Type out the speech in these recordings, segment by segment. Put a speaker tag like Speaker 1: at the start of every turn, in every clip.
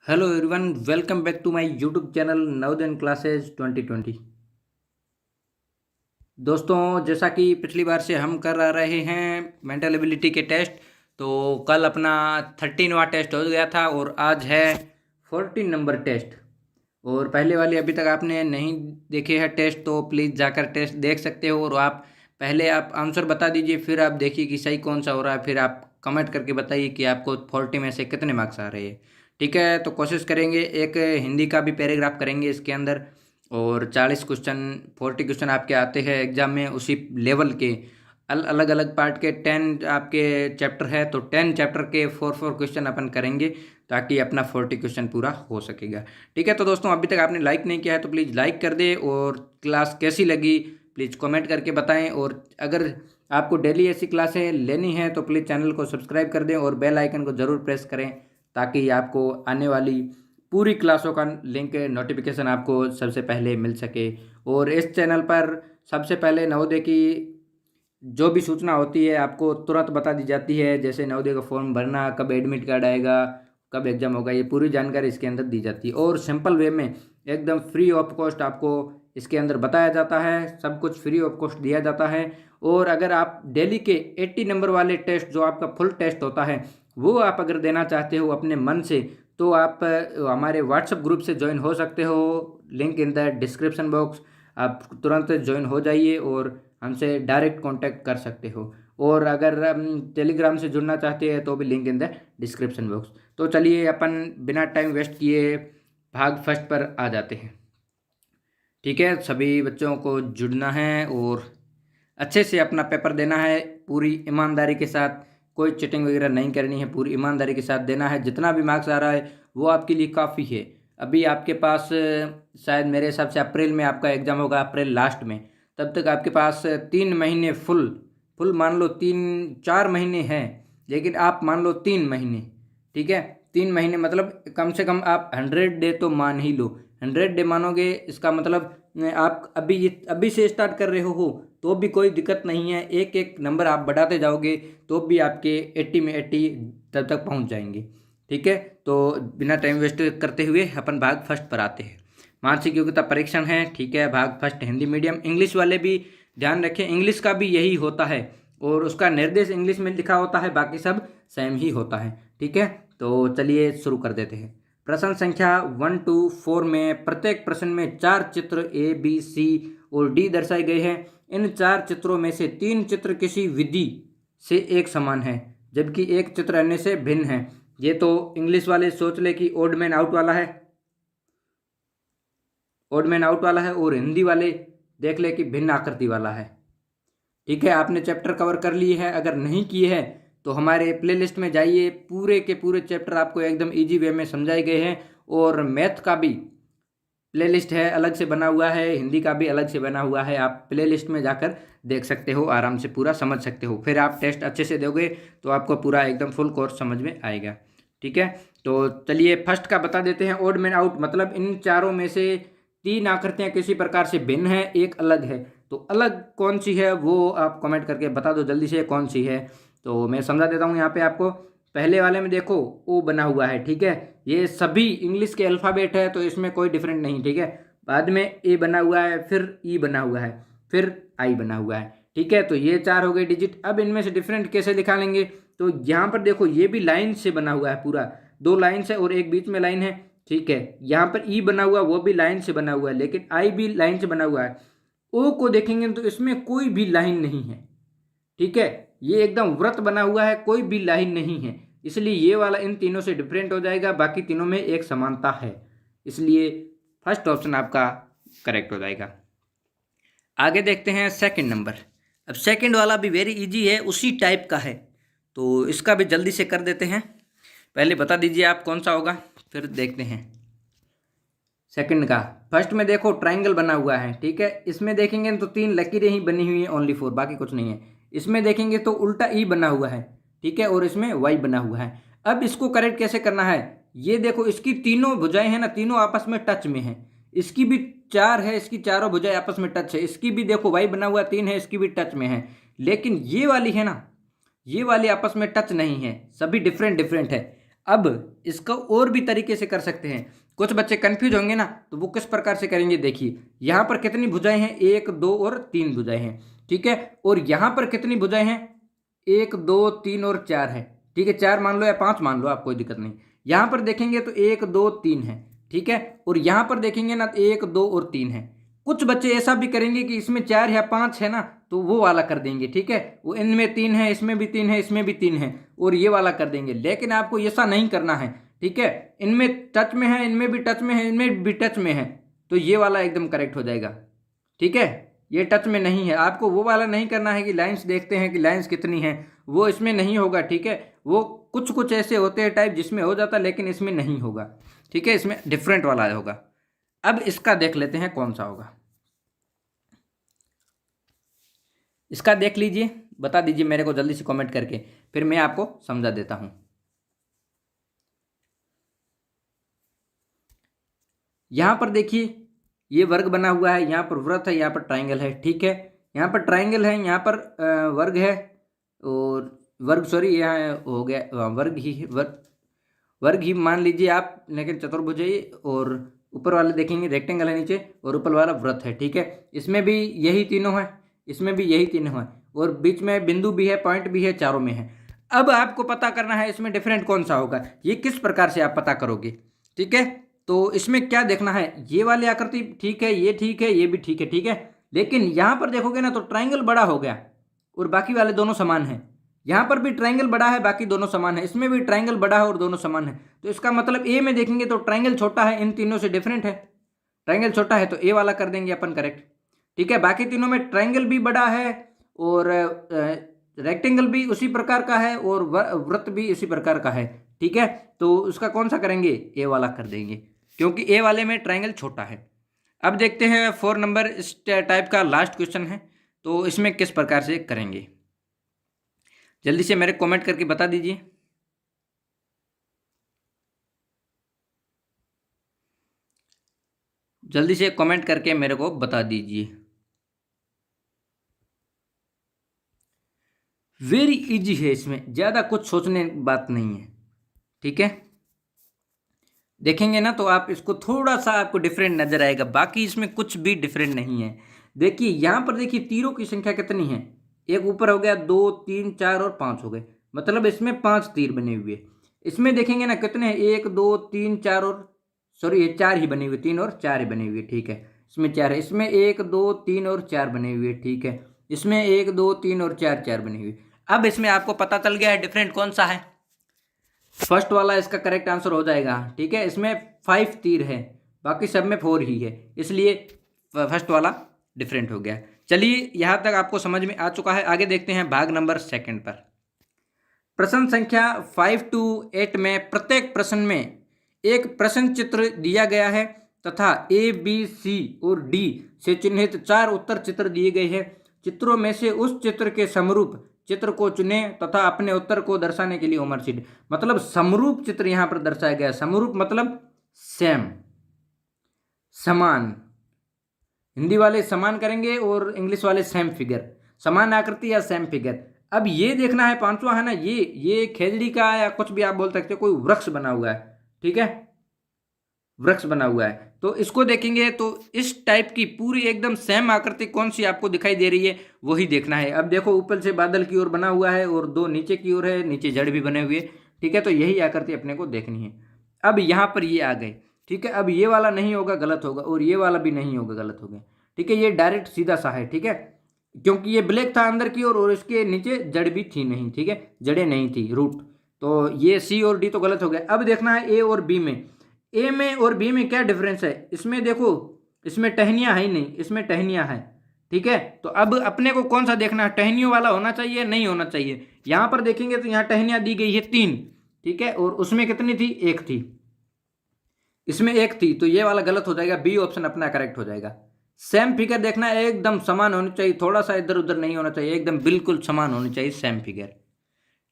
Speaker 1: Hello everyone, welcome back to my YouTube channel Navodaya classes 2020। दोस्तों, जैसा कि पिछली बार से हम कर आ रहे हैं मेंटल एबिलिटी के टेस्ट। तो कल अपना 13वां टेस्ट हो गया था और आज है 14 नंबर टेस्ट। और पहले वाले अभी तक आपने नहीं देखे हैं टेस्ट तो प्लीज़ जाकर टेस्ट देख सकते हो। और आप पहले आप आंसर बता दीजिए, फिर आप देखिए कि सही कौन सा हो रहा है, फिर आप कमेंट करके बताइए कि आपको 40 में से कितने मार्क्स आ रहे हैं। ठीक है, तो कोशिश करेंगे। एक हिंदी का भी पैराग्राफ करेंगे इसके अंदर। और 40 क्वेश्चन 40 क्वेश्चन आपके आते हैं एग्जाम में उसी लेवल के। अलग अलग पार्ट के 10 आपके चैप्टर है, तो 10 चैप्टर के 4 क्वेश्चन अपन करेंगे ताकि अपना 40 क्वेश्चन पूरा हो सकेगा। ठीक है, तो दोस्तों अभी तक आपने लाइक नहीं किया है तो प्लीज़ लाइक कर दे। और क्लास कैसी लगी प्लीज़ कमेंट करके बताएं। और अगर आपको डेली ऐसी क्लासें लेनी है तो प्लीज़ चैनल को सब्सक्राइब कर दें और बेल आइकन को ज़रूर प्रेस करें ताकि आपको आने वाली पूरी क्लासों का लिंक नोटिफिकेशन आपको सबसे पहले मिल सके। और इस चैनल पर सबसे पहले नवोदय की जो भी सूचना होती है आपको तुरंत बता दी जाती है। जैसे नवोदय का फॉर्म भरना, कब एडमिट कार्ड आएगा, कब एग्जाम होगा, ये पूरी जानकारी इसके अंदर दी जाती है। और सिंपल वे में एकदम फ्री ऑफ कॉस्ट आपको इसके अंदर बताया जाता है, सब कुछ फ्री ऑफ कॉस्ट दिया जाता है। और अगर आप डेली के 80 नंबर वाले टेस्ट जो आपका फुल टेस्ट होता है वो आप अगर देना चाहते हो अपने मन से तो आप हमारे व्हाट्सएप ग्रुप से ज्वाइन हो सकते हो। Link in the description box. आप तुरंत ज्वाइन हो जाइए और हमसे डायरेक्ट कांटेक्ट कर सकते हो। और अगर टेलीग्राम से जुड़ना चाहते हैं तो भी link in the description box. तो चलिए अपन बिना टाइम वेस्ट किए भाग फर्स्ट पर आ जाते हैं। ठीक है, सभी बच्चों को जुड़ना है और अच्छे से अपना पेपर देना है पूरी ईमानदारी के साथ। कोई चीटिंग वगैरह नहीं करनी है, पूरी ईमानदारी के साथ देना है। जितना भी मार्क्स आ रहा है वो आपके लिए काफ़ी है। अभी आपके पास शायद मेरे हिसाब से अप्रैल में आपका एग्ज़ाम होगा, अप्रैल लास्ट में। तब तक आपके पास 3 महीने फुल फुल मान लो 3-4 महीने हैं, लेकिन आप मान लो 3 महीने। ठीक है, 3 महीने मतलब कम से कम आप 100 डे तो मान ही लो। 100 डे मानोगे इसका मतलब आप अभी से स्टार्ट कर रहे हो तो भी कोई दिक्कत नहीं है। एक एक नंबर आप बढ़ाते जाओगे तो भी आपके 80 में 80 तब तक पहुंच जाएंगे। ठीक है, तो बिना टाइम वेस्ट करते हुए अपन भाग फर्स्ट पर आते हैं। मानसिक योग्यता परीक्षण है। ठीक है, भाग फर्स्ट हिंदी मीडियम। इंग्लिश वाले भी ध्यान रखें, इंग्लिश का भी यही होता है और उसका निर्देश इंग्लिश में लिखा होता है, बाकी सब सेम ही होता है। ठीक है, तो चलिए शुरू कर देते हैं। प्रश्न संख्या 1 to 4 में प्रत्येक प्रश्न में 4 चित्र ए बी सी और डी दर्शाए गए हैं। इन 4 चित्रों में से 3 चित्र किसी विधि से एक समान है जबकि एक चित्र अन्य से भिन्न है। ये तो इंग्लिश वाले सोच ले कि ओड मैन आउट वाला है, ओड मैन आउट वाला है। और हिंदी वाले देख ले कि भिन्न आकृति वाला है। ठीक है, आपने चैप्टर कवर कर लिए है। अगर नहीं किए हैं तो हमारे प्लेलिस्ट में जाइए, पूरे के पूरे चैप्टर आपको एकदम इजी वे में समझाए गए हैं। और मैथ का भी प्लेलिस्ट है, अलग से बना हुआ है, हिंदी का भी अलग से बना हुआ है। आप प्लेलिस्ट में जाकर देख सकते हो, आराम से पूरा समझ सकते हो। फिर आप टेस्ट अच्छे से दोगे तो आपको पूरा एकदम फुल कोर्स समझ में आएगा। ठीक है, तो चलिए फर्स्ट का बता देते हैं। ओड मैन आउट मतलब इन चारों में से 3 आकृतियां किसी प्रकार से भिन्न है, एक अलग है। तो अलग कौन सी है वो आप कमेंट करके बता दो जल्दी से कौन सी है। तो मैं समझा देता हूँ यहाँ पे आपको। पहले वाले में देखो ओ बना हुआ है। ठीक है, ये सभी इंग्लिश के अल्फ़ाबेट है तो इसमें कोई डिफरेंट नहीं। ठीक है, बाद में ए बना हुआ है, फिर ई बना हुआ है, फिर आई बना हुआ है। ठीक है, तो ये 4 हो गए डिजिट। अब इनमें से डिफरेंट कैसे निकालेंगे, तो यहाँ पर देखो ये भी लाइन से बना हुआ है, पूरा 2 लाइन से और एक बीच में लाइन है। ठीक है, यहाँ पर ई बना हुआ वो भी लाइन से बना हुआ है, लेकिन आई भी लाइन से बना हुआ है। ओ को देखेंगे तो इसमें कोई भी लाइन नहीं है। ठीक है, ये एकदम वृत्त बना हुआ है, कोई भी लाइन नहीं है, इसलिए ये वाला इन तीनों से डिफरेंट हो जाएगा। बाकी तीनों में एक समानता है, इसलिए फर्स्ट ऑप्शन आपका करेक्ट हो जाएगा। आगे देखते हैं सेकंड नंबर। अब सेकंड वाला भी वेरी इजी है, उसी टाइप का है, तो इसका भी जल्दी से कर देते हैं। पहले बता दीजिए आप कौन सा होगा, फिर देखते हैं सेकंड का। फर्स्ट में देखो ट्राइंगल बना हुआ है। ठीक है, इसमें देखेंगे तो 3 लकीरें ही बनी हुई हैं, ओनली 4, बाकी कुछ नहीं है। इसमें देखेंगे तो उल्टा ई बना हुआ है। ठीक है, और इसमें वाई बना हुआ है। अब इसको करेक्ट कैसे करना है, ये देखो इसकी तीनों भुजाएं हैं ना, तीनों आपस में टच में है। इसकी भी 4 है, इसकी चारों भुजाएं आपस में टच है। इसकी भी देखो वाई बना हुआ 3 है, इसकी भी टच में है। लेकिन ये वाली है ना, ये वाली आपस में टच नहीं है, सभी डिफरेंट डिफरेंट है। अब इसको और भी तरीके से कर सकते हैं। कुछ बच्चे कंफ्यूज होंगे ना, तो वो किस प्रकार से करेंगे, देखिए यहाँ पर कितनी भुजाएं हैं, 1 2 और 3 भुजाएं हैं, ठीक है। और यहाँ पर कितनी भुजाएं हैं, 1 2 3 और 4 है, ठीक है। 4 मान लो या 5 मान लो, आप कोई दिक्कत नहीं। यहाँ पर देखेंगे तो 1 2 3 है, ठीक है। और यहाँ पर देखेंगे ना 1 2 और 3 है। कुछ बच्चे ऐसा भी करेंगे कि इसमें 4 या 5 है ना, तो वो वाला कर देंगे, ठीक है। वो इनमें 3 है, इसमें भी 3 है, इसमें भी 3 है, और ये वाला कर देंगे। लेकिन आपको ऐसा नहीं करना है, ठीक है। इनमें टच में है, इनमें भी टच में है, इनमें भी टच में है, तो ये वाला एकदम करेक्ट हो जाएगा, ठीक है। ये टच में नहीं है, आपको वो वाला नहीं करना है कि लाइंस देखते हैं कि लाइंस कितनी है, वो इसमें नहीं होगा, ठीक है। वो कुछ कुछ ऐसे होते हैं टाइप जिसमें हो जाता, लेकिन इसमें नहीं होगा, ठीक है। इसमें डिफरेंट वाला होगा। अब इसका देख लेते हैं कौन सा होगा। इसका देख लीजिए, बता दीजिए मेरे को जल्दी से कमेंट करके, फिर मैं आपको समझा देता हूं। यहां पर देखिए ये वर्ग बना हुआ है, यहाँ पर वृत्त है, यहाँ पर ट्राइंगल है, ठीक है। यहाँ पर ट्राइंगल है, यहाँ पर वर्ग है, और वर्ग सॉरी यहाँ हो गया वर्ग ही मान लीजिए आप, लेकिन चतुर्भुज है। और ऊपर वाले देखेंगे रेक्टेंगल है नीचे, और ऊपर वाला वृत्त है, ठीक है। इसमें भी यही तीनों है, इसमें भी यही तीनों है, और बीच में बिंदु भी है, पॉइंट भी है, चारों में है। अब आपको पता करना है इसमें डिफरेंट कौन सा होगा, ये किस प्रकार से आप पता करोगे, ठीक है। तो इसमें क्या देखना है, ये वाली आकृति ठीक है, ये ठीक है, ये भी ठीक है, ठीक है। लेकिन यहां पर देखोगे ना तो ट्राइंगल बड़ा हो गया और बाकी वाले दोनों समान हैं। यहां पर भी ट्राइंगल बड़ा है, बाकी दोनों समान है। इसमें भी ट्राइंगल बड़ा है और दोनों समान है। तो इसका मतलब ए में देखेंगे तो ट्राइंगल छोटा है, इन तीनों से डिफरेंट है। ट्राइंगल छोटा है तो ए वाला कर देंगे अपन करेक्ट, ठीक है। बाकी तीनों में ट्राइंगल भी बड़ा है, और रेक्टेंगल भी उसी प्रकार का है, और वृत्त भी इसी प्रकार का है, ठीक है। तो उसका कौन सा करेंगे, ए वाला कर देंगे, क्योंकि ए वाले में ट्राइंगल छोटा है। अब देखते हैं 4 नंबर इस टाइप का लास्ट क्वेश्चन है, तो इसमें किस प्रकार से करेंगे, जल्दी से मेरे कमेंट करके बता दीजिए। जल्दी से कमेंट करके मेरे को बता दीजिए। वेरी इजी है, इसमें ज़्यादा कुछ सोचने की बात नहीं है, ठीक है। देखेंगे ना तो आप इसको थोड़ा सा आपको डिफरेंट नजर आएगा, बाकी इसमें कुछ भी डिफरेंट नहीं है। देखिए यहाँ पर देखिए तीरों की संख्या कितनी है, एक ऊपर हो गया, 2 3 4 और 5 हो गए, मतलब इसमें 5 तीर बने हुए। इसमें देखेंगे ना कितने हैं, 1 2 3 4 और सॉरी ये 4 ही बने हुए, 3 और 4 ही बने हुए, ठीक है। इसमें 4 है, इसमें 1 2 3 और 4 बने हुए, ठीक है। इसमें 1 2 3 और 4 4 बने हुए। अब इसमें आपको पता चल गया है डिफरेंट कौन सा है। फर्स्ट वाला इसका करेक्ट आंसर हो जाएगा, ठीक है। इसमें 5 तीर है, बाकी सब में 4 ही है, इसलिए फर्स्ट वाला डिफरेंट हो गया। चलिए यहाँ तक आपको समझ में आ चुका है। आगे देखते हैं भाग नंबर 2 पर। प्रश्न संख्या 5 to 8 में प्रत्येक प्रश्न में एक प्रश्न चित्र दिया गया है तथा ए बी सी और डी से चिन्हित 4 उत्तर चित्र दिए गए हैं। चित्रों में से उस चित्र के समरूप चित्र को चुने तथा अपने उत्तर को दर्शाने के लिए उमर सीट, मतलब समरूप चित्र यहां पर दर्शाया गया। समरूप मतलब सेम, समान। हिंदी वाले समान करेंगे और इंग्लिश वाले सेम फिगर, समान आकृति या सेम फिगर। अब ये देखना है पांचवा है ना, ये खेजड़ी का या कुछ भी आप बोल सकते हो, कोई वृक्ष बना हुआ है, ठीक है, वृक्ष बना हुआ है। तो इसको देखेंगे तो इस टाइप की पूरी एकदम सेम आकृति कौन सी आपको दिखाई दे रही है, वही देखना है। अब देखो ऊपर से बादल की ओर बना हुआ है और 2 नीचे की ओर है, नीचे जड़ भी बने हुए, ठीक है। तो यही आकृति अपने को देखनी है। अब यहाँ पर ये आ गए, ठीक है। अब ये वाला नहीं होगा, गलत होगा, और ये वाला भी नहीं होगा, गलत हो गया, ठीक है। ये डायरेक्ट सीधा सा है, ठीक है, क्योंकि ये ब्लैक था अंदर की ओर और इसके नीचे जड़ भी थी नहीं, ठीक है, जड़ें नहीं थी, रूट। तो ये सी और डी तो गलत हो गया। अब देखना है ए और बी में, ए में और बी में क्या डिफरेंस है। इसमें देखो, इसमें टहनियाँ है ही नहीं, इसमें टहनियाँ है, ठीक है। तो अब अपने को कौन सा देखना है, टहनियों वाला होना चाहिए, नहीं होना चाहिए। यहाँ पर देखेंगे तो यहाँ टहनियाँ दी गई है 3, ठीक है, और उसमें कितनी थी, 1 थी, इसमें 1 थी, तो ये वाला गलत हो जाएगा, बी ऑप्शन अपना करेक्ट हो जाएगा। सेम फिगर देखना है, एकदम समान होनी चाहिए, थोड़ा सा इधर उधर नहीं होना चाहिए, एकदम बिल्कुल समान होनी चाहिए सेम फिगर,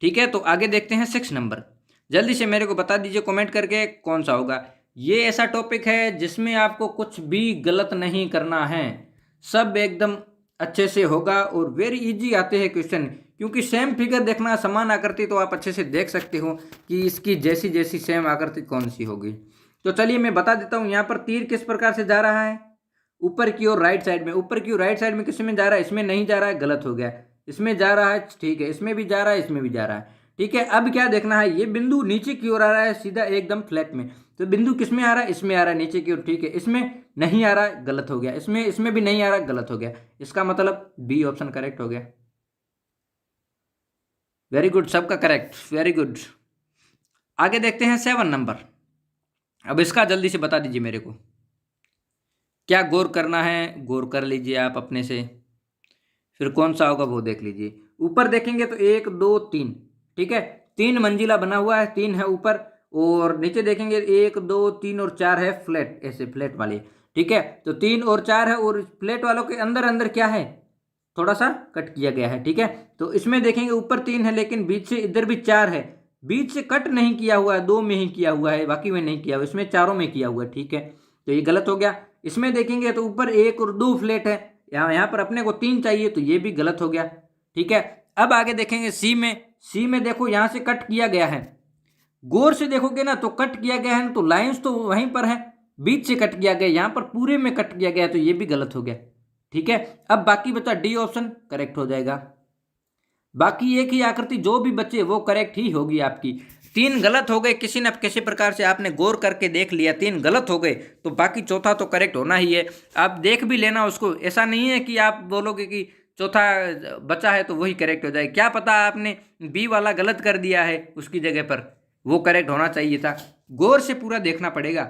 Speaker 1: ठीक है। तो आगे देखते हैं 6 नंबर। जल्दी से मेरे को बता दीजिए कमेंट करके कौन सा होगा। ये ऐसा टॉपिक है जिसमें आपको कुछ भी गलत नहीं करना है, सब एकदम अच्छे से होगा और वेरी इजी आते हैं क्वेश्चन, क्योंकि सेम फिगर देखना, समान आकृति तो आप अच्छे से देख सकते हो कि इसकी जैसी जैसी सेम आकृति कौन सी होगी। तो चलिए मैं बता देता हूँ, यहाँ पर तीर किस प्रकार से जा रहा है, ऊपर की ओर राइट साइड में, ऊपर की ओर राइट साइड में किस में जा रहा है, इसमें नहीं जा रहा है, गलत हो गया, इसमें जा रहा है, ठीक है, इसमें भी जा रहा है, इसमें भी जा रहा है, ठीक है। अब क्या देखना है, ये बिंदु नीचे की ओर आ रहा है सीधा एकदम फ्लैट में, तो बिंदु किस में आ रहा है, इसमें आ रहा है नीचे की ओर, ठीक है, इसमें नहीं आ रहा है, गलत हो गया, इसमें भी नहीं आ रहा है, गलत हो गया, इसका मतलब बी ऑप्शन करेक्ट हो गया। वेरी गुड, सबका करेक्ट, वेरी गुड। आगे देखते हैं 7 नंबर। अब इसका जल्दी से बता दीजिए मेरे को, क्या गौर करना है, गौर कर लीजिए आप अपने से, फिर कौन सा होगा वो देख लीजिए। ऊपर देखेंगे तो 1 2 3, ठीक है, 3 मंजिला बना हुआ है, 3 है ऊपर, और नीचे देखेंगे 1 2 3 और 4 है फ्लैट, ऐसे फ्लैट वाली, ठीक है। तो 3 और 4 है, और फ्लैट वालों के अंदर अंदर क्या है, थोड़ा सा कट किया गया है, ठीक है। तो इसमें देखेंगे ऊपर 3 है, लेकिन बीच से इधर भी 4 है, बीच से कट नहीं किया हुआ है, 2 में ही किया हुआ है, बाकी में नहीं किया हुआ, इसमें चारों में किया हुआ है, ठीक है। तो ये गलत हो गया। इसमें देखेंगे तो ऊपर 1 और 2 फ्लैट है, यहाँ पर अपने को 3 चाहिए, तो ये भी गलत हो गया, ठीक है। अब आगे देखेंगे सी में देखो यहाँ से कट किया गया है, गौर से देखोगे ना तो कट किया गया है ना, तो लाइंस तो वहीं पर है, बीच से कट किया गया, यहाँ पर पूरे में कट किया गया, तो ये भी गलत हो गया, ठीक है। अब बाकी बचा डी ऑप्शन करेक्ट हो जाएगा। बाकी एक ही आकृति जो भी बचे वो करेक्ट ही होगी आपकी। 3 गलत हो गए, किसी न किसी प्रकार से आपने गौर करके देख लिया, 3 गलत हो गए, तो बाकी चौथा तो करेक्ट होना ही है। आप देख भी लेना उसको, ऐसा नहीं है कि आप बोलोगे कि चौथा बचा है तो वही करेक्ट हो जाए, क्या पता आपने बी वाला गलत कर दिया है उसकी जगह पर, वो करेक्ट होना चाहिए था। गौर से पूरा देखना पड़ेगा,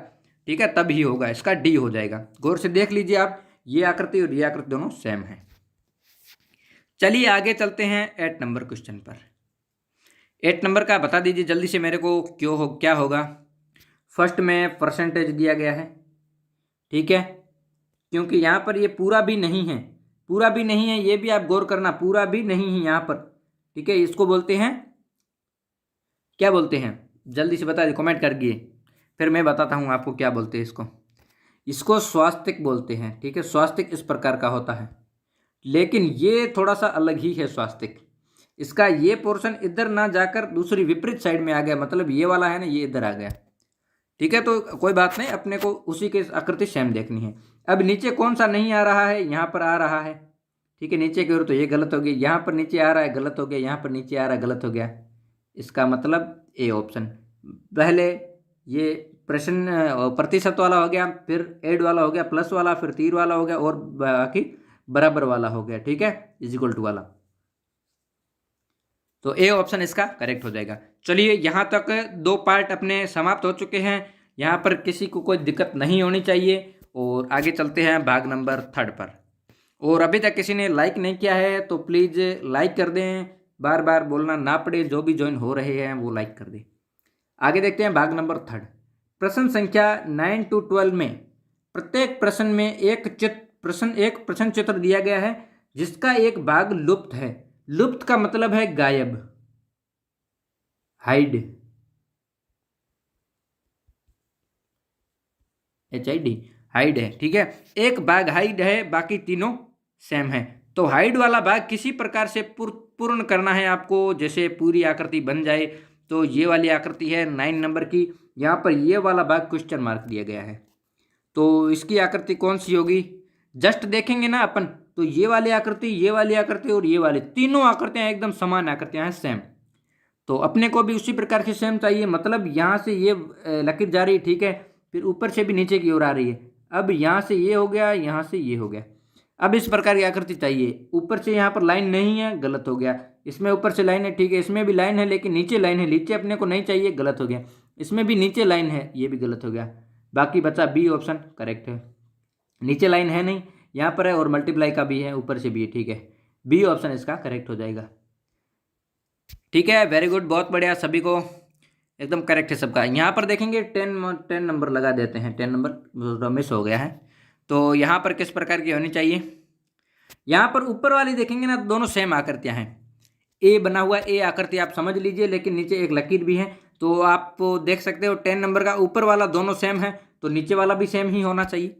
Speaker 1: ठीक है, तब ही होगा, इसका डी हो जाएगा। गौर से देख लीजिए आप, ये आकृति और ये आकृति दोनों सेम है। चलिए आगे चलते हैं 8 नंबर क्वेश्चन पर। 8 नंबर का बता दीजिए जल्दी से मेरे को, क्या होगा। फर्स्ट में परसेंटेज दिया गया है, ठीक है, क्योंकि यहाँ पर ये पूरा भी नहीं है, पूरा भी नहीं है, ये भी आप गौर करना, पूरा भी नहीं है यहाँ पर, ठीक है। इसको बोलते हैं, क्या बोलते हैं, जल्दी से बता दीजिए, कमेंट कर दिए, फिर मैं बताता हूँ आपको क्या बोलते हैं इसको। इसको स्वास्तिक बोलते हैं, ठीक है, स्वास्तिक इस प्रकार का होता है, लेकिन ये थोड़ा सा अलग ही है स्वास्तिक। इसका ये पोर्शन इधर ना जाकर दूसरी विपरीत साइड में आ गया, मतलब ये वाला है ना, ये इधर आ गया, ठीक है। तो कोई बात नहीं, अपने को उसी के आकृति सेम देखनी है। अब नीचे कौन सा नहीं आ रहा है, यहाँ पर आ रहा है, ठीक है, नीचे की ओर, तो ये गलत हो गया, यहाँ पर नीचे आ रहा है, गलत हो गया, यहाँ पर नीचे आ रहा है, गलत हो गया, इसका मतलब ए ऑप्शन। पहले ये प्रश्न प्रतिशत वाला हो गया, फिर ऐड वाला हो गया, प्लस वाला, फिर तीर वाला हो गया, और बाकी बराबर वाला हो गया, ठीक है, इज इक्वल टू वाला, तो ए ऑप्शन इसका करेक्ट हो जाएगा। चलिए यहाँ तक 2 पार्ट अपने समाप्त हो चुके हैं, यहाँ पर किसी को कोई दिक्कत नहीं होनी चाहिए, और आगे चलते हैं भाग नंबर 3 पर। और अभी तक किसी ने लाइक नहीं किया है तो प्लीज़ लाइक कर दें, बार बार बोलना ना पड़े, जो भी ज्वाइन हो रहे हैं वो लाइक कर दें। आगे देखते हैं भाग नंबर 3। प्रश्न संख्या 9 to 12 में प्रत्येक प्रश्न में एक प्रश्न चित्र दिया गया है जिसका एक भाग लुप्त है। लुप्त का मतलब है गायब, हाइड, HID, हाइड है, ठीक है। एक भाग हाइड है, बाकी तीनों सेम है। तो हाइड वाला भाग किसी प्रकार से पूर्ण करना है आपको, जैसे पूरी आकृति बन जाए। तो ये वाली आकृति है 9 नंबर की, यहाँ पर ये वाला भाग क्वेश्चन मार्क दिया गया है, तो इसकी आकृति कौन सी होगी, जस्ट देखेंगे ना अपन, तो ये वाली आकृति, ये वाली आकृति और ये वाली, तीनों आकृतियाँ एकदम समान आकृतियाँ हैं, सेम। तो अपने को भी उसी प्रकार से सेम चाहिए, मतलब यहाँ से ये लकीर जा रही है, ठीक है, फिर ऊपर से भी नीचे की ओर आ रही है। अब यहाँ से ये हो गया, यहाँ से ये हो गया, अब इस प्रकार की आकृति चाहिए। ऊपर से यहाँ पर लाइन नहीं है, गलत हो गया। इसमें ऊपर से लाइन है, ठीक है, इसमें भी लाइन है, लेकिन नीचे लाइन है, नीचे अपने को नहीं चाहिए, गलत हो गया। इसमें भी नीचे लाइन है, ये भी गलत हो गया। बाकी बचा बी ऑप्शन करेक्ट है, नीचे लाइन है नहीं, यहाँ पर है, और मल्टीप्लाई का भी है, ऊपर से भी है, ठीक है, बी ऑप्शन इसका करेक्ट हो जाएगा। ठीक है, वेरी गुड, बहुत बढ़िया, सभी को एकदम करेक्ट है सबका। यहाँ पर देखेंगे 10 नंबर लगा देते हैं, 10 नंबर मिस हो गया है, तो यहाँ पर किस प्रकार की होनी चाहिए। यहाँ पर ऊपर वाली देखेंगे ना, दोनों सेम आकृतियाँ हैं, ए बना हुआ, ए आकृति आप समझ लीजिए, लेकिन नीचे एक लकीर भी है, तो आप देख सकते हो 10 नंबर का ऊपर वाला दोनों सेम है, तो नीचे वाला भी सेम ही होना चाहिए।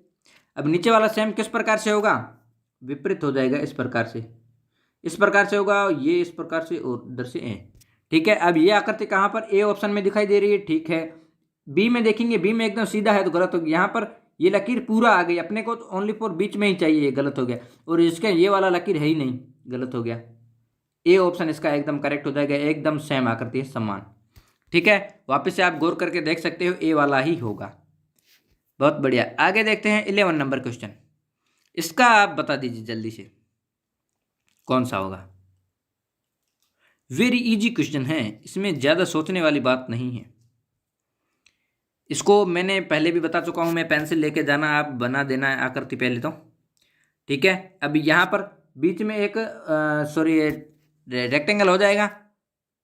Speaker 1: अब नीचे वाला सेम किस प्रकार से होगा, विपरीत हो जाएगा इस प्रकार से, इस प्रकार से होगा, ये इस प्रकार से और इधर से ए। ठीक है, अब ये आकृति कहाँ पर ए ऑप्शन में दिखाई दे रही है। ठीक है, बी में देखेंगे, बी में एकदम सीधा है तो गलत हो गया। यहाँ पर ये लकीर पूरा आ गई, अपने को तो ओनली फॉर बीच में ही चाहिए, ये गलत हो गया। और इसका ये वाला लकीर है ही नहीं, गलत हो गया। ए ऑप्शन इसका एकदम करेक्ट हो जाएगा, एकदम सेम आकृति है, समान। ठीक है, वापस से आप गौर करके देख सकते हो, ए वाला ही होगा। बहुत बढ़िया, आगे देखते हैं 11 नंबर क्वेश्चन। इसका आप बता दीजिए जल्दी से कौन सा होगा। वेरी इजी क्वेश्चन है, इसमें ज़्यादा सोचने वाली बात नहीं है। इसको मैंने पहले भी बता चुका हूँ, मैं पेंसिल लेके जाना, आप बना देना है आकृति पहले तो। ठीक है, अब यहाँ पर बीच में एक रेक्टेंगल हो जाएगा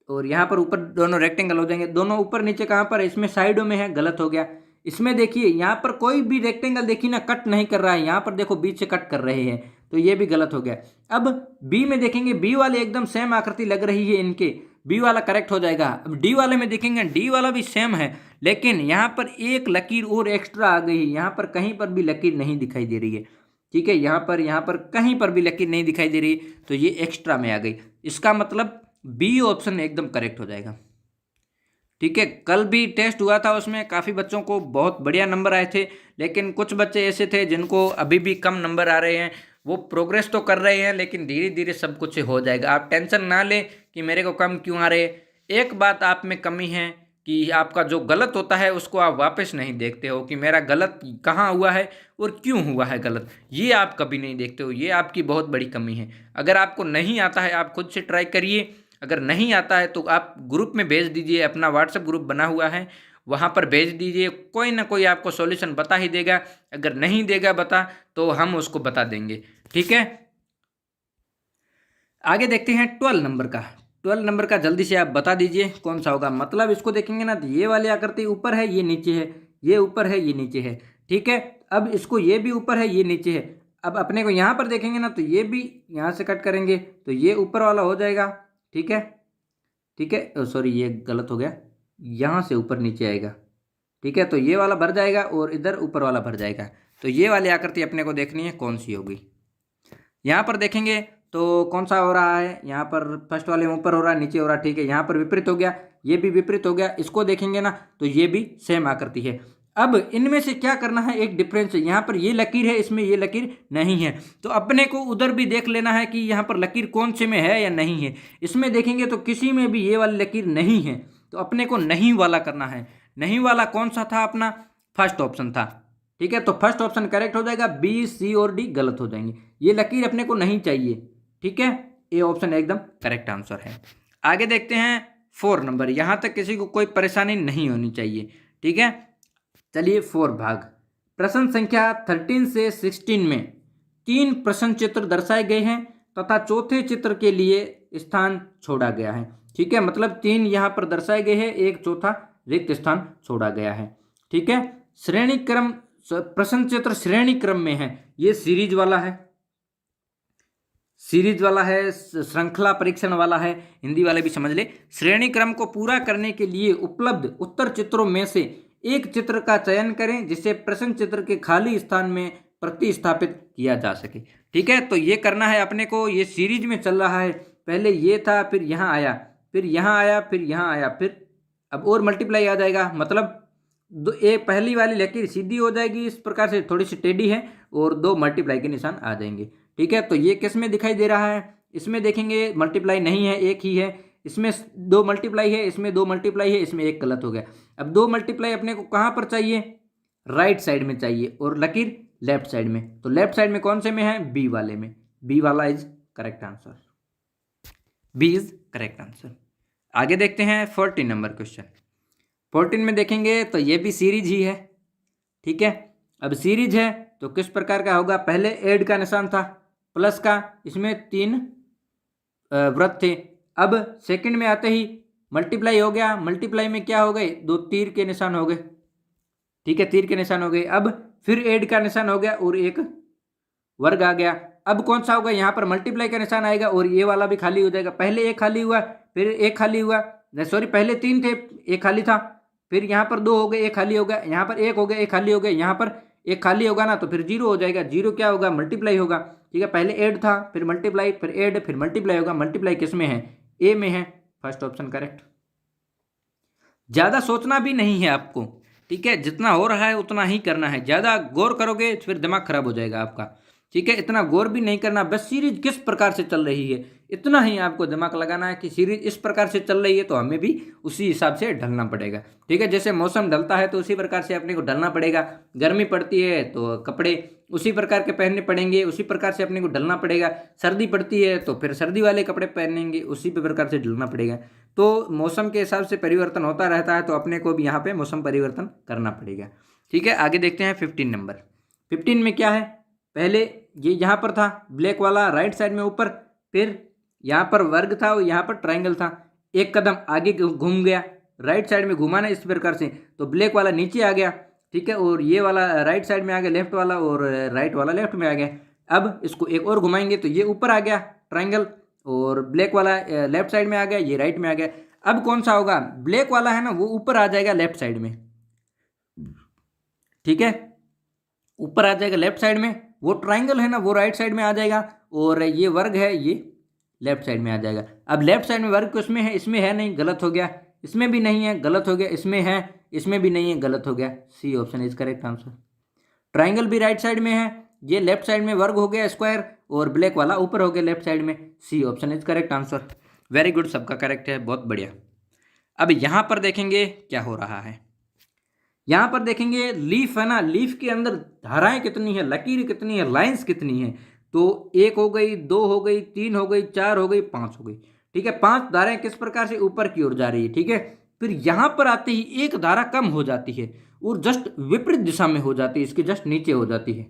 Speaker 1: और यहाँ पर ऊपर दोनों रेक्टेंगल हो जाएंगे। दोनों ऊपर नीचे कहाँ पर, इसमें साइडों में है, गलत हो गया। इसमें देखिए यहाँ पर कोई भी रेक्टेंगल देखिए ना कट नहीं कर रहा है, यहाँ पर देखो बीच से कट कर रहे हैं, तो ये भी गलत हो गया। अब बी में देखेंगे, बी वाले एकदम सेम आकृति लग रही है इनके, बी वाला करेक्ट हो जाएगा। अब डी वाले में देखेंगे, डी वाला भी सेम है, लेकिन यहाँ पर एक लकीर और एक्स्ट्रा आ गई है, यहाँ पर कहीं पर भी लकीर नहीं दिखाई दे रही है। ठीक है, यहाँ पर कहीं पर भी लकीर नहीं दिखाई दे रही, तो ये एक्स्ट्रा में आ गई। इसका मतलब बी ऑप्शन एकदम करेक्ट हो जाएगा। ठीक है, कल भी टेस्ट हुआ था, उसमें काफ़ी बच्चों को बहुत बढ़िया नंबर आए थे, लेकिन कुछ बच्चे ऐसे थे जिनको अभी भी कम नंबर आ रहे हैं। वो प्रोग्रेस तो कर रहे हैं, लेकिन धीरे धीरे सब कुछ हो जाएगा। आप टेंशन ना लें कि मेरे को कम क्यों आ रहे। एक बात आप में कमी है कि आपका जो गलत होता है उसको आप वापस नहीं देखते हो कि मेरा गलत कहाँ हुआ है और क्यों हुआ है गलत, ये आप कभी नहीं देखते हो। ये आपकी बहुत बड़ी कमी है। अगर आपको नहीं आता है आप खुद से ट्राई करिए, अगर नहीं आता है तो आप ग्रुप में भेज दीजिए, अपना व्हाट्सएप ग्रुप बना हुआ है वहाँ पर भेज दीजिए, कोई ना कोई आपको सॉल्यूशन बता ही देगा। अगर नहीं देगा बता तो हम उसको बता देंगे। ठीक है, आगे देखते हैं 12 नंबर का। 12 नंबर का जल्दी से आप बता दीजिए कौन सा होगा। मतलब इसको देखेंगे ना तो ये वाली आकृति ऊपर है, ये नीचे है, ये ऊपर है, ये नीचे है। ठीक है, अब इसको ये भी ऊपर है, ये नीचे है। अब अपने को यहाँ पर देखेंगे ना तो ये भी यहाँ से कट करेंगे तो ये ऊपर वाला हो जाएगा। ठीक है, ठीक है, सॉरी ये गलत हो गया, यहाँ से ऊपर नीचे आएगा। ठीक है, तो ये वाला भर जाएगा और इधर ऊपर वाला भर जाएगा। तो ये वाली आकृति अपने को देखनी है कौन सी होगी। यहाँ पर देखेंगे तो कौन सा हो रहा है, यहाँ पर फर्स्ट वाले में ऊपर हो रहा है, नीचे हो रहा है। ठीक है, यहाँ पर विपरीत हो गया, ये भी विपरीत हो गया। इसको देखेंगे ना तो ये भी सेम आकृति है। अब इनमें से क्या करना है, एक डिफरेंस है, यहाँ पर ये लकीर है, इसमें ये लकीर नहीं है, तो अपने को उधर भी देख लेना है कि यहाँ पर लकीर कौन से में है या नहीं है। इसमें देखेंगे तो किसी में भी ये वाली लकीर नहीं है, तो अपने को नहीं वाला करना है। नहीं वाला कौन सा था, अपना फर्स्ट ऑप्शन था। ठीक है, तो फर्स्ट ऑप्शन करेक्ट हो जाएगा, बी सी और डी गलत हो जाएंगे। ये लकीर अपने को नहीं चाहिए। ठीक है, ए ऑप्शन एकदम करेक्ट आंसर है। आगे देखते हैं 4 नंबर। यहाँ तक किसी को कोई परेशानी नहीं होनी चाहिए। ठीक है, चलिए 4 भाग। प्रश्न संख्या 13 से 16 में 3 प्रश्न चित्र दर्शाए गए हैं तथा चौथे चित्र के लिए स्थान छोड़ा गया है। ठीक है, मतलब 3 यहाँ पर दर्शाए गए हैं, एक चौथा रिक्त स्थान छोड़ा गया है। ठीक है, श्रेणी क्रम, प्रश्न चित्र श्रेणी क्रम में है, ये सीरीज वाला है, सीरीज वाला है, श्रृंखला परीक्षण वाला है, हिंदी वाले भी समझ ले। श्रेणी क्रम को पूरा करने के लिए उपलब्ध उत्तर चित्रों में से एक चित्र का चयन करें जिसे प्रश्न चित्र के खाली स्थान में प्रतिस्थापित किया जा सके। ठीक है, तो ये करना है अपने को। ये सीरीज में चल रहा है, पहले ये था, फिर यहाँ आया, फिर यहाँ आया, फिर यहाँ आया, फिर अब और मल्टीप्लाई आ जाएगा। मतलब एक पहली वाली लकीर सीधी हो जाएगी, इस प्रकार से थोड़ी सी टेढ़ी है, और 2 मल्टीप्लाई के निशान आ जाएंगे। ठीक है, तो ये किस में दिखाई दे रहा है, इसमें देखेंगे मल्टीप्लाई नहीं है, एक ही है। इसमें 2 मल्टीप्लाई है, इसमें 2 मल्टीप्लाई है, इसमें एक गलत हो गया। अब 2 मल्टीप्लाई अपने को कहाँ पर चाहिए, राइट साइड में चाहिए, और लकीर लेफ्ट साइड में। तो लेफ्ट साइड में कौन से में है, बी वाले में। बी वाला is correct answer, B is correct answer. आगे देखते हैं 14 नंबर क्वेश्चन। 14 में देखेंगे तो ये भी सीरीज ही है। ठीक है, अब सीरीज है तो किस प्रकार का होगा, पहले ऐड का निशान था, प्लस का, इसमें 3 वृत्त थे। अब सेकंड में आते ही मल्टीप्लाई हो गया, मल्टीप्लाई में क्या हो गए, 2 तीर के निशान हो गए। ठीक है, तीर के निशान हो गए। अब फिर ऐड का निशान हो गया और एक वर्ग आ गया। अब कौन सा होगा, यहाँ पर मल्टीप्लाई का निशान आएगा और ये वाला भी खाली हो जाएगा। पहले एक खाली हुआ, फिर एक खाली हुआ, सॉरी पहले 3 थे, एक खाली था, फिर यहाँ पर 2 हो गए, एक खाली हो गया, यहाँ पर 1 हो गया, एक खाली हो गया, यहाँ पर एक खाली होगा ना तो फिर जीरो हो जाएगा, जीरो क्या होगा, मल्टीप्लाई होगा, ठीक है। पहले ऐड था, फिर मल्टीप्लाई, फिर ऐड, फिर मल्टीप्लाई होगा। मल्टीप्लाई किस में है, ए में है, फर्स्ट ऑप्शन करेक्ट। ज़्यादा सोचना भी नहीं है आपको, ठीक है, जितना हो रहा है उतना ही करना है। ज़्यादा गौर करोगे फिर दिमाग खराब हो जाएगा आपका, ठीक है। इतना गौर भी नहीं करना, बस सीरीज किस प्रकार से चल रही है इतना ही आपको दिमाग लगाना है कि सीरीज इस प्रकार से चल रही है तो हमें भी उसी हिसाब से ढलना पड़ेगा, ठीक है। जैसे मौसम ढलता है तो उसी प्रकार से अपने को ढलना पड़ेगा। गर्मी पड़ती है तो कपड़े उसी प्रकार के पहनने पड़ेंगे, उसी प्रकार से अपने को ढलना पड़ेगा। सर्दी पड़ती है तो फिर सर्दी वाले कपड़े पहनेंगे, उसी प्रकार से ढलना पड़ेगा। तो मौसम के हिसाब से परिवर्तन होता रहता है, तो अपने को भी यहाँ पे मौसम परिवर्तन करना पड़ेगा, ठीक है। आगे देखते हैं 15 नंबर। 15 में क्या है, पहले ये यहाँ पर था ब्लैक वाला राइट साइड में ऊपर, फिर यहाँ पर वर्ग था और यहाँ पर ट्राइंगल था। एक कदम आगे घूम गया, राइट साइड में घुमाना इस प्रकार से, तो ब्लैक वाला नीचे आ गया, ठीक है, और ये वाला राइट साइड में आ गया लेफ्ट वाला, और राइट वाला लेफ्ट में आ गया। अब इसको एक और घुमाएंगे तो ये ऊपर आ गया ट्राइंगल, और ब्लैक वाला लेफ्ट साइड में आ गया, ये राइट में आ गया। अब कौन सा होगा, ब्लैक वाला है ना वो ऊपर आ जाएगा लेफ्ट साइड में, ठीक है, ऊपर आ जाएगा लेफ्ट साइड में। वो ट्राइंगल है ना वो राइट साइड में आ जाएगा, और ये वर्ग है ये लेफ्ट साइड में आ जाएगा। अब लेफ्ट साइड में वर्ग किसमें है, इसमें है नहीं, गलत हो गया। इसमें भी नहीं है, गलत हो गया। इसमें है, इसमें भी नहीं है, गलत हो गया। C option is correct answer. Triangle भी राइट साइड में है, ये लेफ्ट साइड में वर्ग हो गया स्क्वायर, और ब्लैक वाला ऊपर हो गया लेफ्ट साइड में। C option is correct answer. Very good, सबका करेक्ट है, बहुत बढ़िया। अब यहाँ पर देखेंगे क्या हो रहा है। यहाँ पर देखेंगे लीफ है ना, लीफ के अंदर धाराएं कितनी है, लकीर कितनी है, लाइंस कितनी है। तो एक हो गई, दो हो गई, तीन हो गई, चार हो गई, पांच हो गई, ठीक है। पांच धाराएं किस प्रकार से ऊपर की ओर जा रही है, ठीक है। फिर यहाँ पर आते ही एक धारा कम हो जाती है और जस्ट विपरीत दिशा में हो जाती है, इसके जस्ट नीचे हो जाती है।